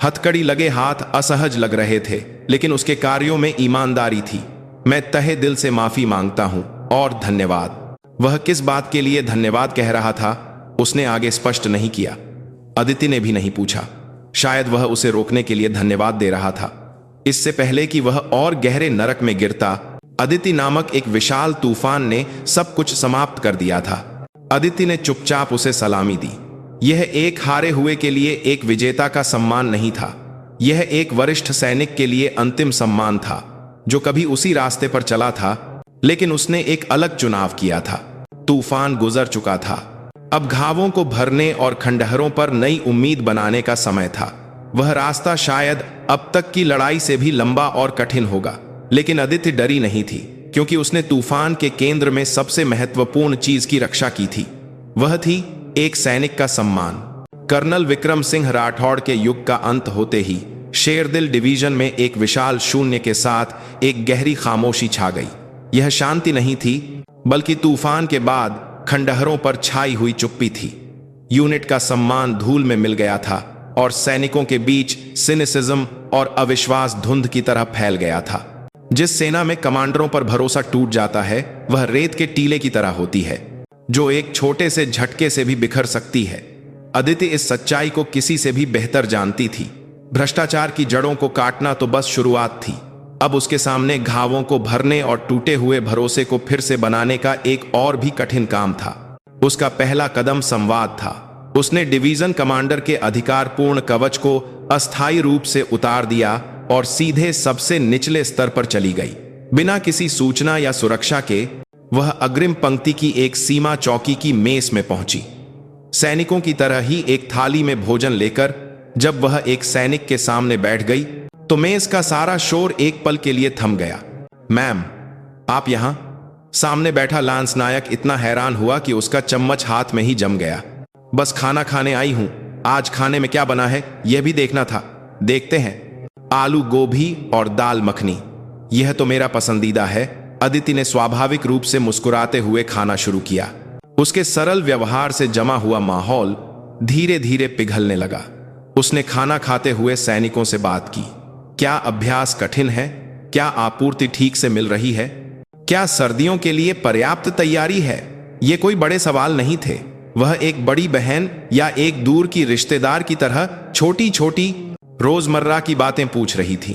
Speaker 1: हथकड़ी लगे हाथ असहज लग रहे थे, लेकिन उसके कार्यों में ईमानदारी थी। मैं तहे दिल से माफी मांगता हूं और धन्यवाद। वह किस बात के लिए धन्यवाद कह रहा था, उसने आगे स्पष्ट नहीं किया। अदिति ने भी नहीं पूछा। शायद वह उसे रोकने के लिए धन्यवाद दे रहा था, इससे पहले कि वह और गहरे नरक में गिरता। अदिति नामक एक विशाल तूफान ने सब कुछ समाप्त कर दिया था। अदिति ने चुपचाप उसे सलामी दी। यह एक हारे हुए के लिए एक विजेता का सम्मान नहीं था। यह एक वरिष्ठ सैनिक के लिए अंतिम सम्मान था, जो कभी उसी रास्ते पर चला था, लेकिन उसने एक अलग चुनाव किया था। तूफान गुजर चुका था। अब घावों को भरने और खंडहरों पर नई उम्मीद बनाने का समय था। वह रास्ता शायद अब तक की लड़ाई से भी लंबा और कठिन होगा, लेकिन अदिति डरी नहीं थी, क्योंकि उसने तूफान के केंद्र में सबसे महत्वपूर्ण चीज की रक्षा की थी। वह थी एक सैनिक का सम्मान। कर्नल विक्रम सिंह राठौड़ के युग का अंत होते ही शेरदिल डिवीजन में एक विशाल शून्य के साथ एक गहरी खामोशी छा गई। यह शांति नहीं थी, बल्कि तूफान के बाद खंडहरों पर छाई हुई चुप्पी थी। यूनिट का सम्मान धूल में मिल गया था और सैनिकों के बीच सिनिसिज्म और अविश्वास धुंध की तरह फैल गया था। जिस सेना में कमांडरों पर भरोसा टूट जाता है, वह रेत के टीले की तरह होती है, जो एक छोटे से झटके से भी बिखर सकती है। अदिति इस सच्चाई को किसी से भी बेहतर जानती थी। भ्रष्टाचार की जड़ों को काटना तो बस शुरुआत थी। अब उसके सामने घावों को भरने और टूटे हुए भरोसे को फिर से बनाने का एक और भी कठिन काम था। उसका पहला कदम संवाद था। उसने डिवीजन कमांडर के अधिकारपूर्ण कवच को अस्थायी रूप से उतार दिया और सीधे सबसे निचले स्तर पर चली गई। बिना किसी सूचना या सुरक्षा के वह अग्रिम पंक्ति की एक सीमा चौकी की मेस में पहुंची। सैनिकों की तरह ही एक थाली में भोजन लेकर जब वह एक सैनिक के सामने बैठ गई तो मेज का सारा शोर एक पल के लिए थम गया। मैम, आप यहां? सामने बैठा लांस नायक इतना हैरान हुआ कि उसका चम्मच हाथ में ही जम गया। बस खाना खाने आई हूं। आज खाने में क्या बना है यह भी देखना था। देखते हैं। आलू गोभी और दाल मखनी, यह तो मेरा पसंदीदा है। अदिति ने स्वाभाविक रूप से मुस्कुराते हुए खाना शुरू किया। उसके सरल व्यवहार से जमा हुआ माहौल धीरे धीरे पिघलने लगा। उसने खाना खाते हुए सैनिकों से बात की। क्या अभ्यास कठिन है? क्या आपूर्ति ठीक से मिल रही है? क्या सर्दियों के लिए पर्याप्त तैयारी है? ये कोई बड़े सवाल नहीं थे। वह एक बड़ी बहन या एक दूर की रिश्तेदार की तरह छोटी छोटी रोजमर्रा की बातें पूछ रही थी।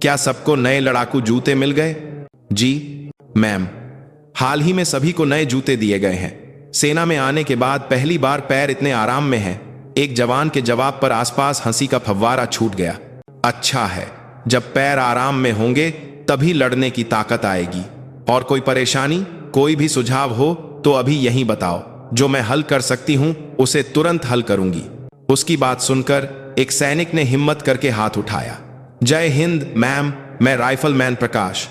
Speaker 1: क्या सबको नए लड़ाकू जूते मिल गए? जी मैम, हाल ही में सभी को नए जूते दिए गए हैं। सेना में आने के बाद पहली बार पैर इतने आराम में हैं। एक जवान के जवाब पर आसपास हंसी का फव्वारा छूट गया। अच्छा है, जब पैर आराम में होंगे तभी लड़ने की ताकत आएगी। और कोई परेशानी, कोई भी सुझाव हो तो अभी यहीं बताओ। जो मैं हल कर सकती हूं उसे तुरंत हल करूंगी। उसकी बात सुनकर एक सैनिक ने हिम्मत करके हाथ उठाया। जय हिंद मैम, मैं राइफलमैन प्रकाश।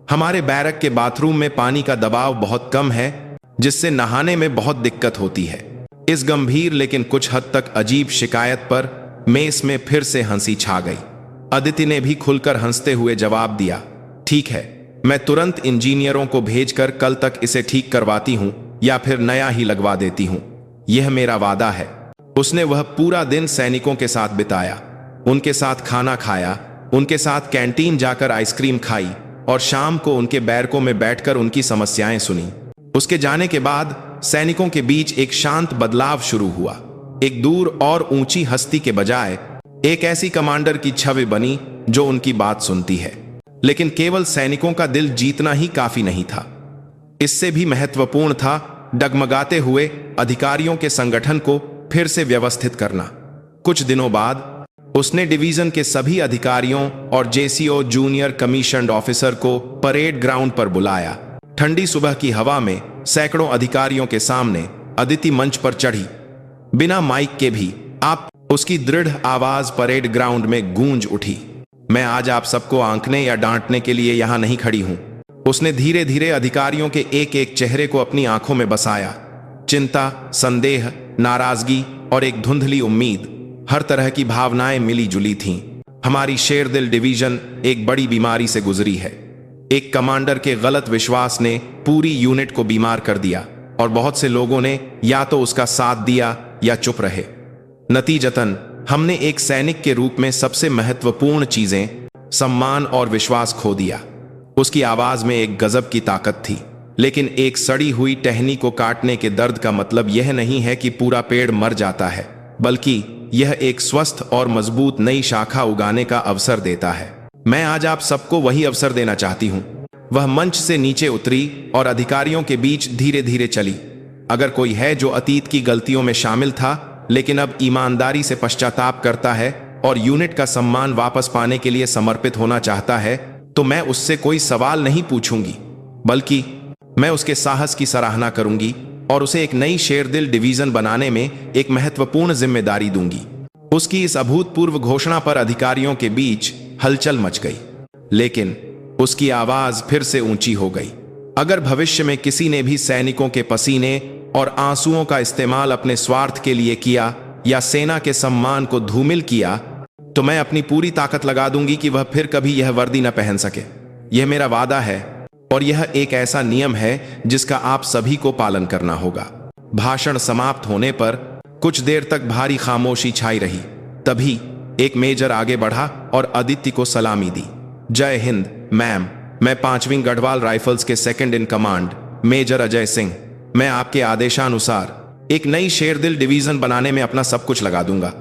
Speaker 1: हमारे बैरक के बाथरूम में पानी का दबाव बहुत कम है, जिससे नहाने में बहुत दिक्कत होती है। इस गंभीर लेकिन कुछ हद तक अजीब शिकायत पर मेस में फिर से हंसी छा गई। अदिति ने भी खुलकर हंसते हुए जवाब दिया, ठीक है, मैं तुरंत इंजीनियरों को भेजकर कल तक इसे ठीक करवाती हूं या फिर नया ही लगवा देती हूं। यह मेरा वादा है। उसने वह पूरा दिन सैनिकों के साथ बिताया, उनके साथ खाना खाया, उनके साथ कैंटीन जाकर आइसक्रीम खाई और शाम को उनके बैरकों में बैठकर उनकी समस्याएं सुनी। उसके जाने के बाद सैनिकों के बीच एक शांत बदलाव शुरू हुआ। एक दूर और ऊंची हस्ती के बजाय एक ऐसी कमांडर की छवि बनी जो उनकी बात सुनती है। लेकिन केवल सैनिकों का दिल जीतना ही काफी नहीं था। इससे भी महत्वपूर्ण था डगमगाते हुए अधिकारियों के संगठन को फिर से व्यवस्थित करना। कुछ दिनों बाद उसने डिवीजन के सभी अधिकारियों और जेसीओ जूनियर कमीशन्ड ऑफिसर को परेड ग्राउंड पर बुलाया। ठंडी सुबह की हवा में सैकड़ों अधिकारियों के सामने अदिति मंच पर चढ़ी। बिना माइक के भी आप उसकी दृढ़ आवाज परेड ग्राउंड में गूंज उठी। मैं आज आप सबको आंकने या डांटने के लिए यहां नहीं खड़ी हूं। उसने धीरे धीरे अधिकारियों के एक एक चेहरे को अपनी आंखों में बसाया। चिंता, संदेह, नाराजगी और एक धुंधली उम्मीद, हर तरह की भावनाएं मिली जुली थीं। हमारी शेरदिल डिवीजन एक बड़ी बीमारी से गुजरी है। एक कमांडर के गलत विश्वास ने पूरी यूनिट को बीमार कर दिया और बहुत से लोगों ने या तो उसका साथ दिया या चुप रहे। नतीजतन हमने एक सैनिक के रूप में सबसे महत्वपूर्ण चीजें, सम्मान और विश्वास खो दिया। उसकी आवाज में एक गजब की ताकत थी। लेकिन एक सड़ी हुई टहनी को काटने के दर्द का मतलब यह नहीं है कि पूरा पेड़ मर जाता है, बल्कि यह एक स्वस्थ और मजबूत नई शाखा उगाने का अवसर देता है। मैं आज आप सबको वही अवसर देना चाहती हूं। वह मंच से नीचे उतरी और अधिकारियों के बीच धीरे धीरे चली। अगर कोई है जो अतीत की गलतियों में शामिल था लेकिन अब ईमानदारी से पश्चाताप करता है और यूनिट का सम्मान वापस पाने के लिए समर्पित होना चाहता है, तो मैं उससे कोई सवाल नहीं पूछूंगी, बल्कि मैं उसके साहस की सराहना करूंगी और उसे एक नई शेरदिल डिवीजन बनाने में एक महत्वपूर्ण जिम्मेदारी दूंगी। उसकी इस अभूतपूर्व घोषणा पर अधिकारियों के बीच हलचल मच गई, लेकिन उसकी आवाज फिर से ऊंची हो गई। अगर भविष्य में किसी ने भी सैनिकों के पसीने और आंसुओं का इस्तेमाल अपने स्वार्थ के लिए किया या सेना के सम्मान को धूमिल किया, तो मैं अपनी पूरी ताकत लगा दूंगी कि वह फिर कभी यह वर्दी न पहन सके। यह मेरा वादा है और यह एक ऐसा नियम है जिसका आप सभी को पालन करना होगा। भाषण समाप्त होने पर कुछ देर तक भारी खामोशी छाई रही। तभी एक मेजर आगे बढ़ा और अदिति को सलामी दी। जय हिंद मैम, मैं 5वीं गढ़वाल राइफल्स के second in command major Ajay Singh, मैं आपके आदेशानुसार एक नई शेरदिल डिवीजन बनाने में अपना सब कुछ लगा दूंगा।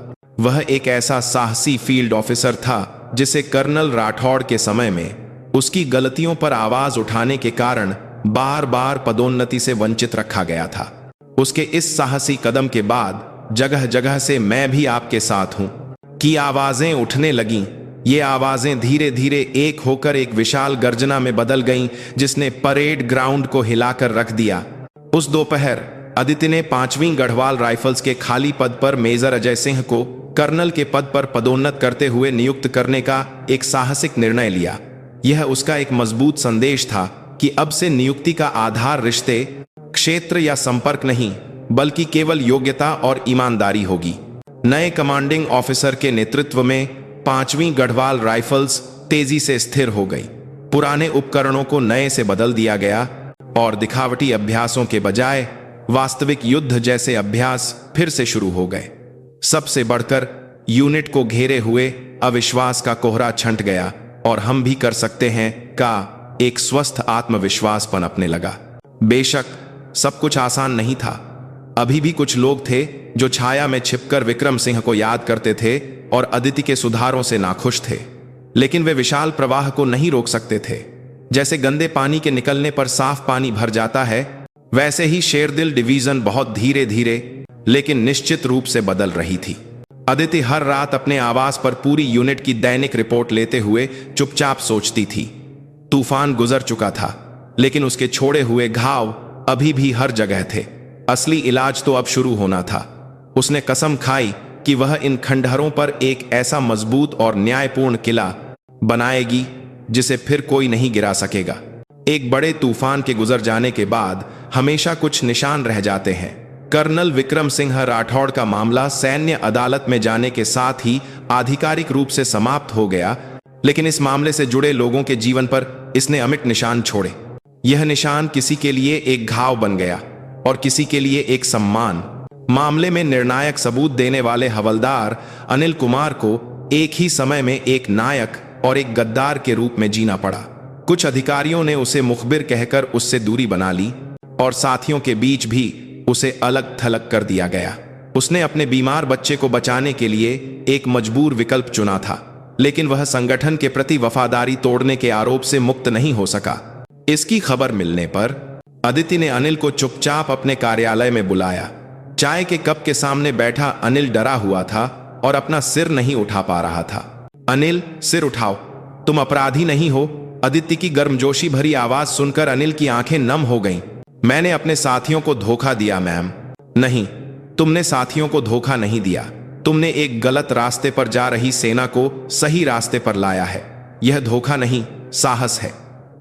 Speaker 1: वह एक ऐसा साहसी फील्ड ऑफिसर था जिसे कर्नल राठौड़ के समय में उसकी गलतियों पर आवाज उठाने के कारण बार बार पदोन्नति से वंचित रखा गया था। उसके इस साहसी कदम के बाद जगह जगह से मैं भी आपके साथ हूं की आवाजें उठने लगीं। ये आवाजें धीरे धीरे एक होकर एक विशाल गर्जना में बदल गईं, जिसने परेड ग्राउंड को हिलाकर रख दिया। उस दोपहर अदिति ने 5वीं गढ़वाल राइफल्स के खाली पद पर मेजर अजय सिंह को कर्नल के पद पर पदोन्नत करते हुए नियुक्त करने का एक साहसिक निर्णय लिया। यह उसका एक मजबूत संदेश था कि अब से नियुक्ति का आधार रिश्ते, क्षेत्र या संपर्क नहीं, बल्कि केवल योग्यता और ईमानदारी होगी। नए कमांडिंग ऑफिसर के नेतृत्व में 5वीं गढ़वाल राइफल्स तेजी से स्थिर हो गई। पुराने उपकरणों को नए से बदल दिया गया और दिखावटी अभ्यासों के बजाय वास्तविक युद्ध जैसे अभ्यास फिर से शुरू हो गए। सबसे बढ़कर यूनिट को घेरे हुए अविश्वास का कोहरा छंट गया और हम भी कर सकते हैं का एक स्वस्थ आत्मविश्वास पनपने लगा। बेशक सब कुछ आसान नहीं था। अभी भी कुछ लोग थे जो छाया में छिपकर विक्रम सिंह को याद करते थे और अदिति के सुधारों से नाखुश थे, लेकिन वे विशाल प्रवाह को नहीं रोक सकते थे। जैसे गंदे पानी के निकलने पर साफ पानी भर जाता है, वैसे ही शेरदिल डिवीजन बहुत धीरे धीरे लेकिन निश्चित रूप से बदल रही थी। अदिति हर रात अपने आवास पर पूरी यूनिट की दैनिक रिपोर्ट लेते हुए चुपचाप सोचती थी। तूफान गुजर चुका था, लेकिन उसके छोड़े हुए घाव अभी भी हर जगह थे। असली इलाज तो अब शुरू होना था। उसने कसम खाई कि वह इन खंडहरों पर एक ऐसा मजबूत और न्यायपूर्ण किला बनाएगी जिसे फिर कोई नहीं गिरा सकेगा। एक बड़े तूफान के गुजर जाने के बाद हमेशा कुछ निशान रह जाते हैं। कर्नल विक्रम सिंह राठौड़ का मामला सैन्य अदालत में जाने के साथ ही आधिकारिक रूप से समाप्त हो गया, लेकिन इस मामले से जुड़े लोगों के जीवन पर इसने अमिट निशान छोड़े। यह निशान किसी के लिए एक घाव बन गया और किसी के लिए एक सम्मान। मामले में निर्णायक सबूत देने वाले हवलदार अनिल कुमार को एक ही समय में एक नायक और एक गद्दार के रूप में जीना पड़ा। कुछ अधिकारियों ने उसे मुखबिर कहकर उससे दूरी बना ली और साथियों के बीच भी उसे अलग थलग कर दिया गया। उसने अपने बीमार बच्चे को बचाने के लिए एक मजबूर विकल्प चुना था, लेकिन वह संगठन के प्रति वफादारी तोड़ने के आरोप से मुक्त नहीं हो सका। इसकी खबर मिलने पर अदिति ने अनिल को चुपचाप अपने कार्यालय में बुलाया। चाय के कप के सामने बैठा अनिल डरा हुआ था और अपना सिर नहीं उठा पा रहा था। अनिल, सिर उठाओ, तुम अपराधी नहीं हो। अदिति की गर्मजोशी भरी आवाज सुनकर अनिल की आंखें नम हो गईं। मैंने अपने साथियों को धोखा दिया मैम। नहीं, तुमने साथियों को धोखा नहीं दिया। तुमने एक गलत रास्ते पर जा रही सेना को सही रास्ते पर लाया है। यह धोखा नहीं, साहस है।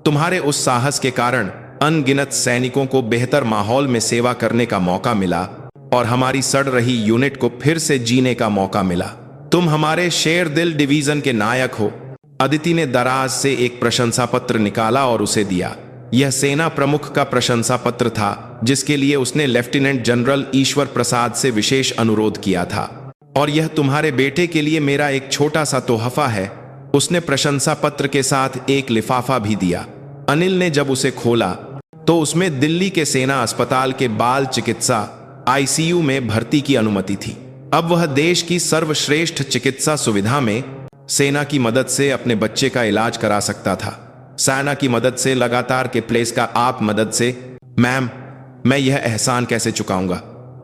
Speaker 1: तुम्हारे उस साहस के कारण अनगिनत सैनिकों को बेहतर माहौल में सेवा करने का मौका मिला और हमारी सड़ रही यूनिट को फिर से जीने का मौका मिला। तुम हमारे शेरदिल डिवीजन के नायक हो। अदिति ने दराज से एक प्रशंसा पत्र निकाला और उसे दिया। यह सेना प्रमुख का प्रशंसा पत्र था, जिसके लिए उसने लेफ्टिनेंट जनरल ईश्वर प्रसाद से विशेष अनुरोध किया था। और यह तुम्हारे बेटे के लिए मेरा एक छोटा सा तोहफा है। उसने प्रशंसा पत्र के साथ एक लिफाफा भी दिया। अनिल ने जब उसे खोला तो उसमें दिल्ली के सेना अस्पताल के बाल चिकित्सा आईसीयू में भर्ती की अनुमति थी। अब वह देश की सर्वश्रेष्ठ चिकित्सा सुविधा में सेना की मदद से अपने बच्चे का इलाज करा सकता था। सेना की मदद से, लगातार के प्लेस का आप मदद से। मैम, मैं यह एहसान कैसे चुकाऊंगा?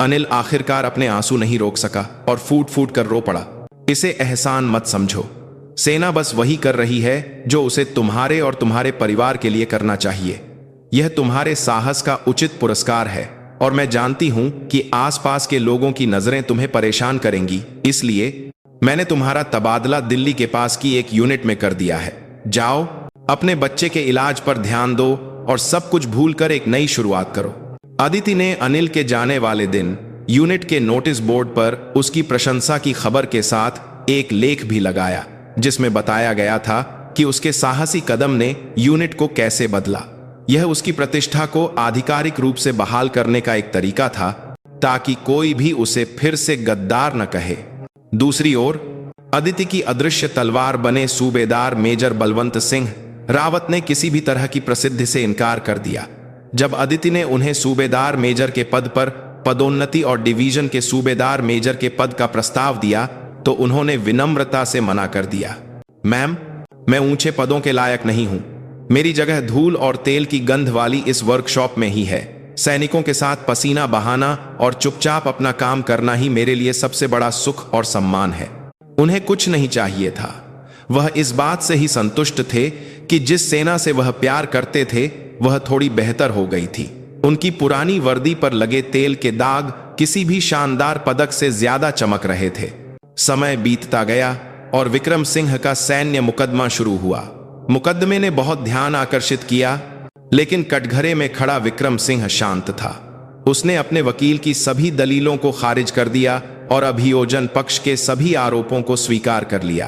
Speaker 1: अनिल आखिरकार अपने आंसू नहीं रोक सका और फूट फूट कर रो पड़ा। इसे एहसान मत समझो। सेना बस वही कर रही है जो उसे तुम्हारे और तुम्हारे परिवार के लिए करना चाहिए। यह तुम्हारे साहस का उचित पुरस्कार है और मैं जानती हूं कि आसपास के लोगों की नजरें तुम्हें परेशान करेंगी, इसलिए मैंने तुम्हारा तबादला दिल्ली के पास की एक यूनिट में कर दिया है। जाओ, अपने बच्चे के इलाज पर ध्यान दो और सब कुछ भूलकर एक नई शुरुआत करो। अदिति ने अनिल के जाने वाले दिन यूनिट के नोटिस बोर्ड पर उसकी प्रशंसा की खबर के साथ एक लेख भी लगाया, जिसमें बताया गया था कि उसके साहसी कदम ने यूनिट को कैसे बदला। यह उसकी प्रतिष्ठा को आधिकारिक रूप से बहाल करने का एक तरीका था, ताकि कोई भी उसे फिर से गद्दार न कहे। दूसरी ओर अदिति की अदृश्य तलवार बने सूबेदार मेजर बलवंत सिंह रावत ने किसी भी तरह की प्रसिद्धि से इनकार कर दिया। जब अदिति ने उन्हें सूबेदार मेजर के पद पर पदोन्नति और डिवीजन के सूबेदार मेजर के पद का प्रस्ताव दिया तो उन्होंने विनम्रता से मना कर दिया। मैम, मैं ऊंचे पदों के लायक नहीं हूं। मेरी जगह धूल और तेल की गंध वाली इस वर्कशॉप में ही है। सैनिकों के साथ पसीना बहाना और चुपचाप अपना काम करना ही मेरे लिए सबसे बड़ा सुख और सम्मान है। उन्हें कुछ नहीं चाहिए था। वह इस बात से ही संतुष्ट थे कि जिस सेना से वह प्यार करते थे वह थोड़ी बेहतर हो गई थी। उनकी पुरानी वर्दी पर लगे तेल के दाग किसी भी शानदार पदक से ज्यादा चमक रहे थे। समय बीतता गया और विक्रम सिंह का सैन्य मुकदमा शुरू हुआ। मुकदमे ने बहुत ध्यान आकर्षित किया, लेकिन कटघरे में खड़ा विक्रम सिंह शांत था। उसने अपने वकील की सभी दलीलों को खारिज कर दिया और अभियोजन पक्ष के सभी आरोपों को स्वीकार कर लिया।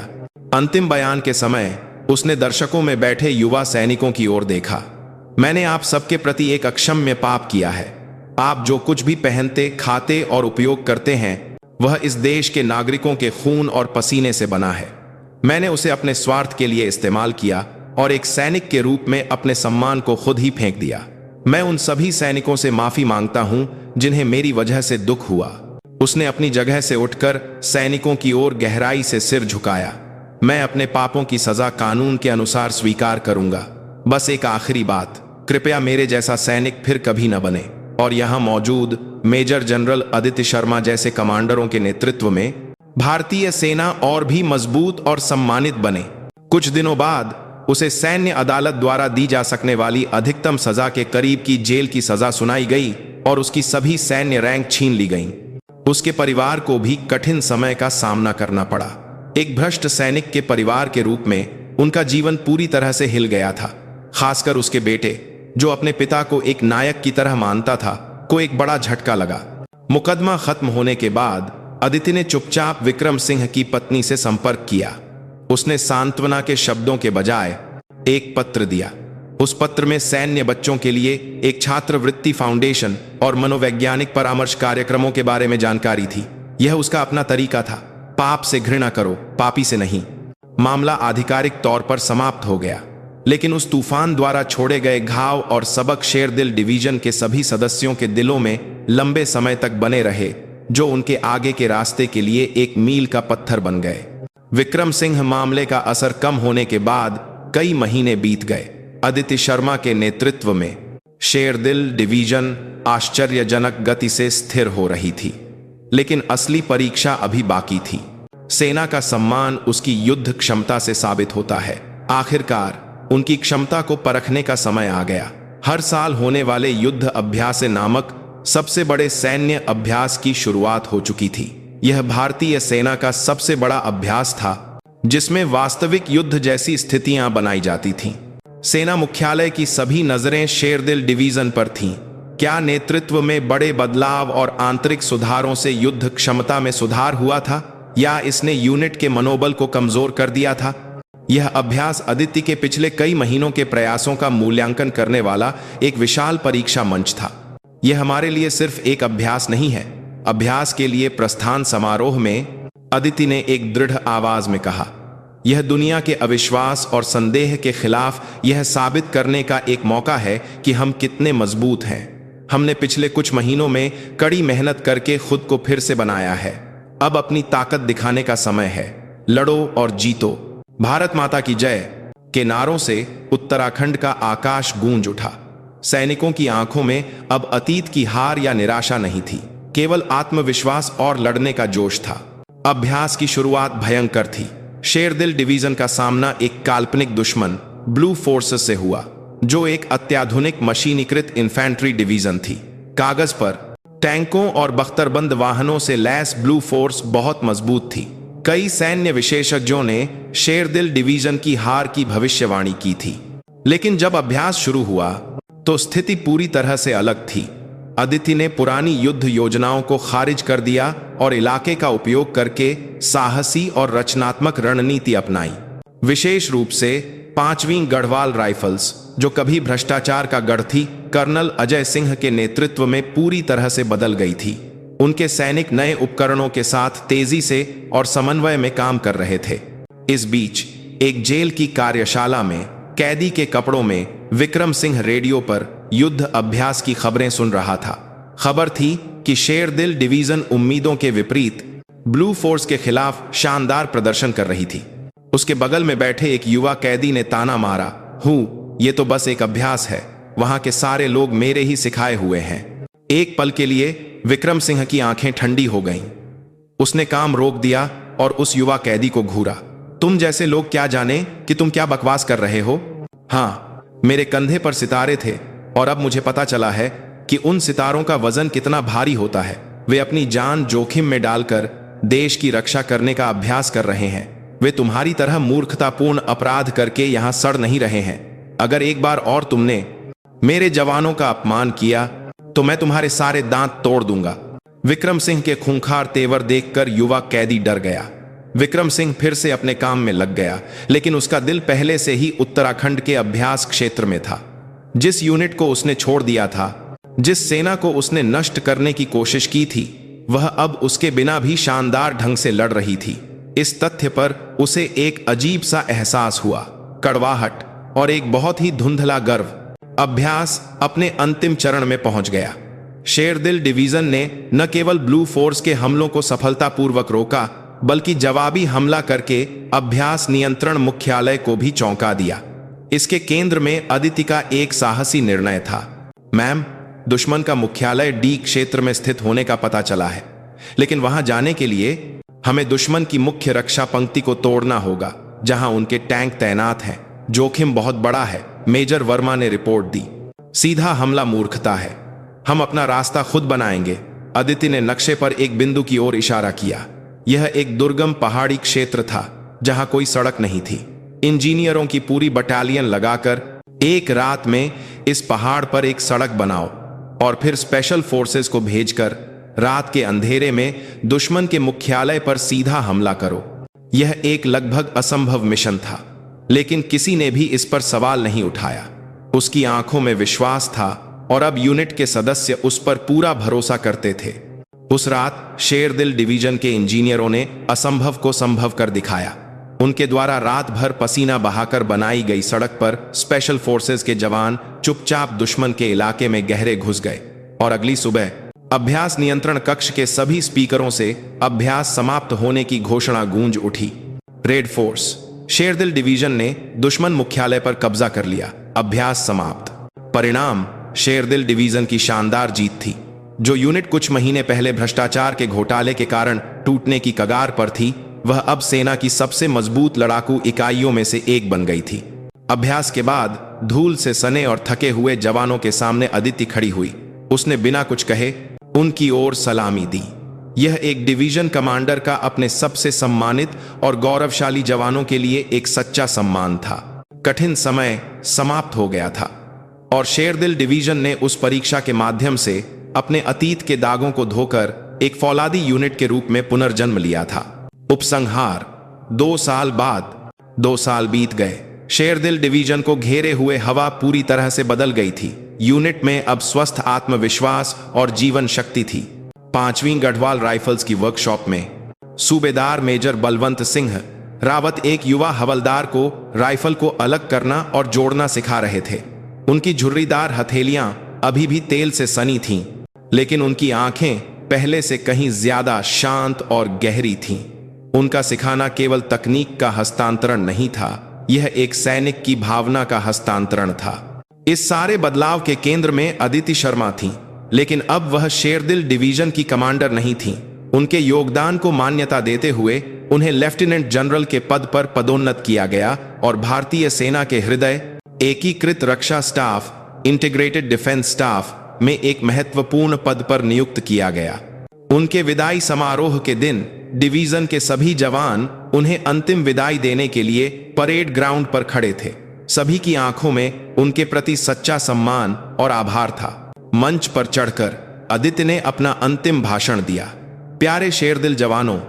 Speaker 1: अंतिम बयान के समय उसने दर्शकों में बैठे युवा सैनिकों की ओर देखा। मैंने आप सबके प्रति एक अक्षम्य पाप किया है। आप जो कुछ भी पहनते, खाते और उपयोग करते हैं वह इस देश के नागरिकों के खून और पसीने से बना है। मैंने उसे अपने स्वार्थ के लिए इस्तेमाल किया और एक सैनिक के रूप में अपने सम्मान को खुद ही फेंक दिया। मैं उन सभी सैनिकों से माफी मांगता हूं जिन्हें मेरी वजह से दुख हुआ। उसने अपनी जगह से उठकर सैनिकों की ओर गहराई से सिर झुकाया। मैं अपने पापों की सजा कानून के अनुसार स्वीकार करूंगा। बस एक आखिरी बात, कृपया मेरे जैसा सैनिक फिर कभी न बने। और यहां मौजूद मेजर जनरल आदित्य शर्मा जैसे कमांडरों के नेतृत्व में भारतीय सेना और भी मजबूत और सम्मानित बने। कुछ दिनों बाद उसे सैन्य अदालत द्वारा दी जा सकने वाली अधिकतम सजा के करीब की जेल की सजा सुनाई गई और उसकी सभी सैन्य रैंक छीन ली गईं। उसके परिवार को भी कठिन समय का सामना करना पड़ा। एक भ्रष्ट सैनिक के परिवार के रूप में उनका जीवन पूरी तरह से हिल गया था। खासकर उसके बेटे, जो अपने पिता को एक नायक की तरह मानता था, को एक बड़ा झटका लगा। मुकदमा खत्म होने के बाद अदिति ने चुपचाप विक्रम सिंह की पत्नी से संपर्क किया। उसने सांत्वना के शब्दों के बजाय एक पत्र दिया। उस पत्र में सैन्य बच्चों के लिए एक छात्रवृत्ति फाउंडेशन और मनोवैज्ञानिक परामर्श कार्यक्रमों के बारे में जानकारी थी। यह उसका अपना तरीका था। पाप से घृणा करो, पापी से नहीं। मामला आधिकारिक तौर पर समाप्त हो गया, लेकिन उस तूफान द्वारा छोड़े गए घाव और सबक शेरदिल डिवीजन के सभी सदस्यों के दिलों में लंबे समय तक बने रहे, जो उनके आगे के रास्ते के लिए एक मील का पत्थर बन गए। विक्रम सिंह मामले का असर कम होने के बाद कई महीने बीत गए। आदित्य शर्मा के नेतृत्व में शेरदिल डिवीजन आश्चर्यजनक गति से स्थिर हो रही थी, लेकिन असली परीक्षा अभी बाकी थी। सेना का सम्मान उसकी युद्ध क्षमता से साबित होता है। आखिरकार उनकी क्षमता को परखने का समय आ गया। हर साल होने वाले युद्ध अभ्यास नामक सबसे बड़े सैन्य अभ्यास की शुरुआत हो चुकी थी। यह भारतीय सेना का सबसे बड़ा अभ्यास था, जिसमें वास्तविक युद्ध जैसी स्थितियां बनाई जाती थीं। सेना मुख्यालय की सभी नजरें शेरदिल डिवीजन पर थीं। क्या नेतृत्व में बड़े बदलाव और आंतरिक सुधारों से युद्ध क्षमता में सुधार हुआ था, या इसने यूनिट के मनोबल को कमजोर कर दिया था? यह अभ्यास आदित्य के पिछले कई महीनों के प्रयासों का मूल्यांकन करने वाला एक विशाल परीक्षा मंच था। यह हमारे लिए सिर्फ एक अभ्यास नहीं है। अभ्यास के लिए प्रस्थान समारोह में आदित्य ने एक दृढ़ आवाज में कहा, यह दुनिया के अविश्वास और संदेह के खिलाफ यह साबित करने का एक मौका है कि हम कितने मजबूत हैं। हमने पिछले कुछ महीनों में कड़ी मेहनत करके खुद को फिर से बनाया है। अब अपनी ताकत दिखाने का समय है। लड़ो और जीतो। भारत माता की जय के नारों से उत्तराखंड का आकाश गूंज उठा। सैनिकों की आंखों में अब अतीत की हार या निराशा नहीं थी, केवल आत्मविश्वास और लड़ने का जोश था। अभ्यास की शुरुआत भयंकर थी। शेरदिल डिवीजन का सामना एक काल्पनिक दुश्मन ब्लू फोर्सेस से हुआ, जो एक अत्याधुनिक मशीनीकृत इन्फेंट्री डिवीजन थी। कागज पर टैंकों और बख्तरबंद वाहनों से लैस ब्लू फोर्स बहुत मजबूत थी। कई सैन्य विशेषज्ञों ने शेरदिल डिवीजन की हार की भविष्यवाणी की थी, लेकिन जब अभ्यास शुरू हुआ तो स्थिति पूरी तरह से अलग थी। आदित्य ने पुरानी युद्ध योजनाओं को खारिज कर दिया और इलाके का उपयोग करके साहसी और रचनात्मक रणनीति अपनाई। विशेष रूप से 5वीं गढ़वाल राइफल्स, जो कभी भ्रष्टाचार का गढ़ थी, कर्नल अजय सिंह के नेतृत्व में पूरी तरह से बदल गई थी। उनके सैनिक नए उपकरणों के साथ तेजी से और समन्वय में काम कर रहे थे। इस बीच एक जेल की कार्यशाला में कैदी के कपड़ों में विक्रम सिंह रेडियो पर युद्ध अभ्यास की खबरें सुन रहा था। खबर थी कि शेरदिल डिवीजन उम्मीदों के विपरीत ब्लू फोर्स के खिलाफ शानदार प्रदर्शन कर रही थी। उसके बगल में बैठे एक युवा कैदी ने ताना मारा, हूँ ये तो बस एक अभ्यास है, वहां के सारे लोग मेरे ही सिखाए हुए हैं। एक पल के लिए विक्रम सिंह की आंखें ठंडी हो गईं। उसने काम रोक दिया और उस युवा कैदी को घूरा। तुम जैसे लोग क्या जाने कि तुम क्या बकवास कर रहे हो। हाँ, मेरे कंधे पर सितारे थे और अब मुझे पता चला है कि उन सितारों का वजन कितना भारी होता है। वे अपनी जान जोखिम में डालकर देश की रक्षा करने का अभ्यास कर रहे हैं। वे तुम्हारी तरह मूर्खतापूर्ण अपराध करके यहां सड़ नहीं रहे हैं। अगर एक बार और तुमने मेरे जवानों का अपमान किया तो मैं तुम्हारे सारे दांत तोड़ दूंगा। विक्रम सिंह के खूंखार तेवर देखकर युवा कैदी डर गया। विक्रम सिंह फिर से अपने काम में लग गया, लेकिन उसका दिल पहले से ही उत्तराखंड के अभ्यास क्षेत्र में था। जिस यूनिट को उसने छोड़ दिया था, जिस सेना को उसने नष्ट करने की कोशिश की थी, वह अब उसके बिना भी शानदार ढंग से लड़ रही थी। इस तथ्य पर उसे एक अजीब सा एहसास हुआ, कड़वाहट और एक बहुत ही धुंधला गर्व। अभ्यास अपने अंतिम चरण में पहुंच गया। शेरदिल डिवीजन ने न केवल ब्लू फोर्स के हमलों को सफलतापूर्वक रोका, बल्कि जवाबी हमला करके अभ्यास नियंत्रण मुख्यालय को भी चौंका दिया। इसके केंद्र में अदिति का एक साहसी निर्णय था। मैम, दुश्मन का मुख्यालय डी क्षेत्र में स्थित होने का पता चला है, लेकिन वहां जाने के लिए हमें दुश्मन की मुख्य रक्षा पंक्ति को तोड़ना होगा, जहां उनके टैंक तैनात हैं। जोखिम बहुत बड़ा है, मेजर वर्मा ने रिपोर्ट दी। सीधा हमला मूर्खता है, हम अपना रास्ता खुद बनाएंगे। अदिति ने नक्शे पर एक बिंदु की ओर इशारा किया। यह एक दुर्गम पहाड़ी क्षेत्र था जहां कोई सड़क नहीं थी। इंजीनियरों की पूरी बटालियन लगाकर एक रात में इस पहाड़ पर एक सड़क बनाओ और फिर स्पेशल फोर्सेस को भेजकर रात के अंधेरे में दुश्मन के मुख्यालय पर सीधा हमला करो। यह एक लगभग असंभव मिशन था, लेकिन किसी ने भी इस पर सवाल नहीं उठाया। उसकी आंखों में विश्वास था और अब यूनिट के सदस्य उस पर पूरा भरोसा करते थे। उस रात शेरदिल डिवीजन के इंजीनियरों ने असंभव को संभव कर दिखाया। उनके द्वारा रात भर पसीना बहाकर बनाई गई सड़क पर स्पेशल फोर्सेस के जवान चुपचाप दुश्मन के इलाके में गहरे घुस गए और अगली सुबह अभ्यास नियंत्रण कक्ष के सभी स्पीकरों से अभ्यास समाप्त होने की घोषणा गूंज उठी। रेड फोर्स शेरदिल डिवीजन ने दुश्मन मुख्यालय पर कब्जा कर लिया। अभ्यास समाप्त। परिणाम शेरदिल डिवीजन की शानदार जीत थी। जो यूनिट कुछ महीने पहले भ्रष्टाचार के घोटाले के कारण टूटने की कगार पर थी, वह अब सेना की सबसे मजबूत लड़ाकू इकाइयों में से एक बन गई थी। अभ्यास के बाद धूल से सने और थके हुए जवानों के सामने अदिति खड़ी हुई। उसने बिना कुछ कहे उनकी ओर सलामी दी। यह एक डिवीजन कमांडर का अपने सबसे सम्मानित और गौरवशाली जवानों के लिए एक सच्चा सम्मान था। कठिन समय समाप्त हो गया था और शेरदिल डिवीजन ने उस परीक्षा के माध्यम से अपने अतीत के दागों को धोकर एक फौलादी यूनिट के रूप में पुनर्जन्म लिया था। उपसंहार। 2 साल बाद 2 साल बीत गए। शेरदिल डिवीजन को घेरे हुए हवा पूरी तरह से बदल गई थी। यूनिट में अब स्वस्थ आत्मविश्वास और जीवन शक्ति थी। 5वीं गढ़वाल राइफल्स की वर्कशॉप में सूबेदार मेजर बलवंत सिंह रावत एक युवा हवलदार को राइफल को अलग करना और जोड़ना सिखा रहे थे। उनकी झुर्रीदार हथेलियां अभी भी तेल से सनी थीं, लेकिन उनकी आंखें पहले से कहीं ज्यादा शांत और गहरी थीं। उनका सिखाना केवल तकनीक का हस्तांतरण नहीं था, यह एक सैनिक की भावना का हस्तांतरण था। इस सारे बदलाव के केंद्र में अदिति शर्मा थीं, लेकिन अब वह शेरदिल डिवीजन की कमांडर नहीं थीं। उनके योगदान को मान्यता देते हुए उन्हें लेफ्टिनेंट जनरल के पद पर पदोन्नत किया गया और भारतीय सेना के हृदय एकीकृत रक्षा स्टाफ इंटीग्रेटेड डिफेंस स्टाफ में एक महत्वपूर्ण पद पर नियुक्त किया गया। उनके विदाई समारोह के दिन डिवीजन के सभी जवान उन्हें अंतिम विदाई देने के लिए परेड ग्राउंड पर खड़े थे। सभी की आंखों में उनके प्रति सच्चा सम्मान और आभार था। मंच पर चढ़कर अदिति ने अपना अंतिम भाषण दिया। प्यारे शेरदिल जवानों,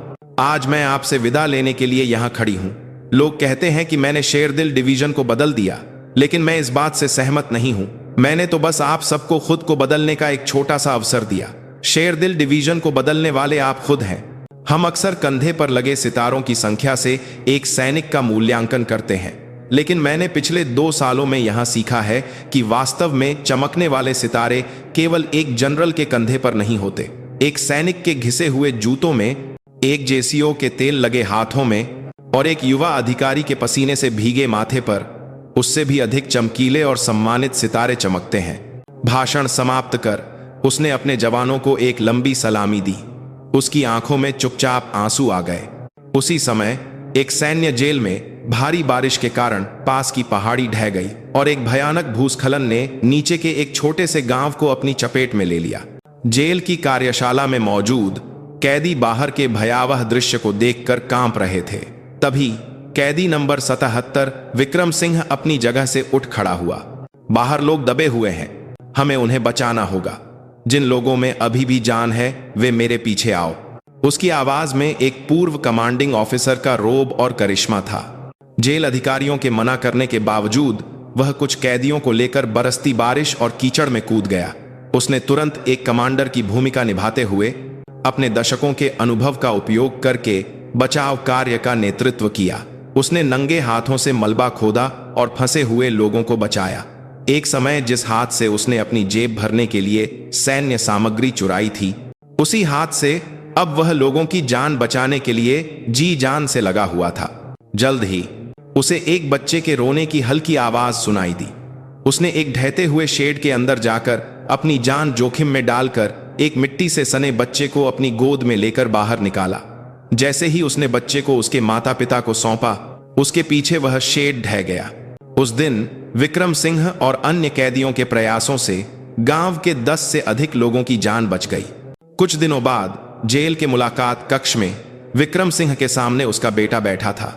Speaker 1: आज मैं आपसे विदा लेने के लिए यहां खड़ी हूं। लोग कहते हैं कि मैंने शेरदिल डिवीजन को बदल दिया, लेकिन मैं इस बात से सहमत नहीं हूं। मैंने तो बस आप सबको खुद को बदलने का एक छोटा सा अवसर दिया। शेरदिल डिवीजन को बदलने वाले आप खुद हैं। हम अक्सर कंधे पर लगे सितारों की संख्या से एक सैनिक का मूल्यांकन करते हैं, लेकिन मैंने पिछले 2 सालों में यहां सीखा है कि वास्तव में चमकने वाले सितारे केवल एक जनरल के कंधे पर नहीं होते। एक सैनिक के घिसे हुए जूतों में, एक जेसीओ के तेल लगे हाथों में और एक युवा अधिकारी के पसीने से भीगे माथे पर। उससे भी अधिक चमकीले और सम्मानित सितारे चमकते हैं। भाषण समाप्त कर उसने अपने जवानों को एक लंबी सलामी दी। उसकी आंखों में चुपचाप आंसू आ गए। उसी समय एक सैन्य जेल में भारी बारिश के कारण पास की पहाड़ी ढह गई और एक भयानक भूस्खलन ने नीचे के एक छोटे से गांव को अपनी चपेट में ले लिया। जेल की कार्यशाला में मौजूद कैदी बाहर के भयावह दृश्य को देखकर कांप रहे थे। तभी कैदी नंबर 77 विक्रम सिंह अपनी जगह से उठ खड़ा हुआ। बाहर लोग दबे हुए हैं, हमें उन्हें बचाना होगा। जिन लोगों में अभी भी जान है वे मेरे पीछे आओ। उसकी आवाज में एक पूर्व कमांडिंग ऑफिसर का रोब और करिश्मा था। जेल अधिकारियों के मना करने के बावजूद वह कुछ कैदियों को लेकर बरसती बारिश और कीचड़ में कूद गया। उसने तुरंत एक कमांडर की भूमिका निभाते हुए अपने दशकों के अनुभव का उपयोग करके बचाव कार्य का नेतृत्व किया। उसने नंगे हाथों से मलबा खोदा और फंसे हुए लोगों को बचाया। एक समय जिस हाथ से उसने अपनी जेब भरने के लिए सैन्य सामग्री चुराई थी, उसी हाथ से अब वह लोगों की जान बचाने के लिए जी जान से लगा हुआ था। जल्द ही उसे एक बच्चे के रोने की हल्की आवाज सुनाई दी। उसने एक ढहते हुए शेड के अंदर जाकर अपनी जान जोखिम में डालकर एक मिट्टी से सने बच्चे को अपनी गोद में लेकर बाहर निकाला। जैसे ही उसने बच्चे को उसके माता पिता को सौंपा, उसके पीछे वह शेड ढह गया। उस दिन विक्रम सिंह और अन्य कैदियों के प्रयासों से गांव के 10 से अधिक लोगों की जान बच गई। कुछ दिनों बाद जेल के मुलाकात कक्ष में विक्रम सिंह के सामने उसका बेटा बैठा था।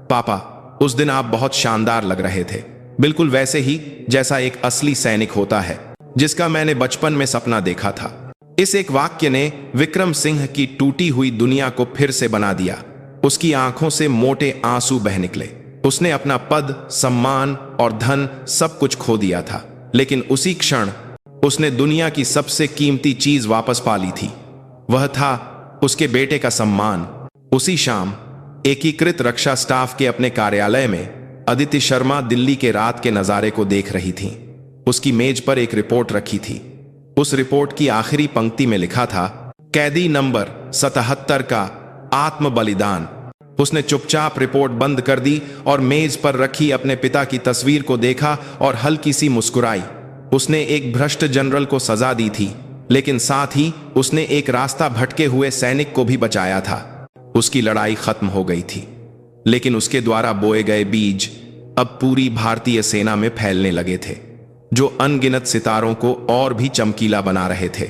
Speaker 1: पापा, उस दिन आप बहुत शानदार लग रहे थे, बिल्कुल वैसे ही जैसा एक असली सैनिक होता है जिसका मैंने बचपन में सपना देखा था। इस एक वाक्य ने विक्रम सिंह की टूटी हुई दुनिया को फिर से बना दिया। उसकी आंखों से मोटे आंसू बह निकले। उसने अपना पद, सम्मान और धन सब कुछ खो दिया था, लेकिन उसी क्षण उसने दुनिया की सबसे कीमती चीज वापस पा ली थी। वह था उसके बेटे का सम्मान। उसी शाम एकीकृत रक्षा स्टाफ के अपने कार्यालय में अदिति शर्मा दिल्ली के रात के नजारे को देख रही थीं। उसकी मेज पर एक रिपोर्ट रखी थी। उस रिपोर्ट की आखिरी पंक्ति में लिखा था, कैदी नंबर 77 का आत्म बलिदान। उसने चुपचाप रिपोर्ट बंद कर दी और मेज पर रखी अपने पिता की तस्वीर को देखा और हल्की सी मुस्कुराई। उसने एक भ्रष्ट जनरल को सजा दी थी, लेकिन साथ ही उसने एक रास्ता भटके हुए सैनिक को भी बचाया था। उसकी लड़ाई खत्म हो गई थी, लेकिन उसके द्वारा बोए गए बीज अब पूरी भारतीय सेना में फैलने लगे थे, जो अनगिनत सितारों को और भी चमकीला बना रहे थे,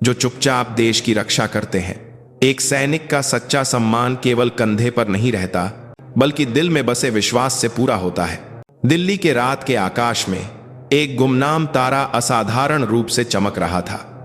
Speaker 1: जो चुपचाप देश की रक्षा करते हैं। एक सैनिक का सच्चा सम्मान केवल कंधे पर नहीं रहता, बल्कि दिल में बसे विश्वास से पूरा होता है। दिल्ली के रात के आकाश में एक गुमनाम तारा असाधारण रूप से चमक रहा था।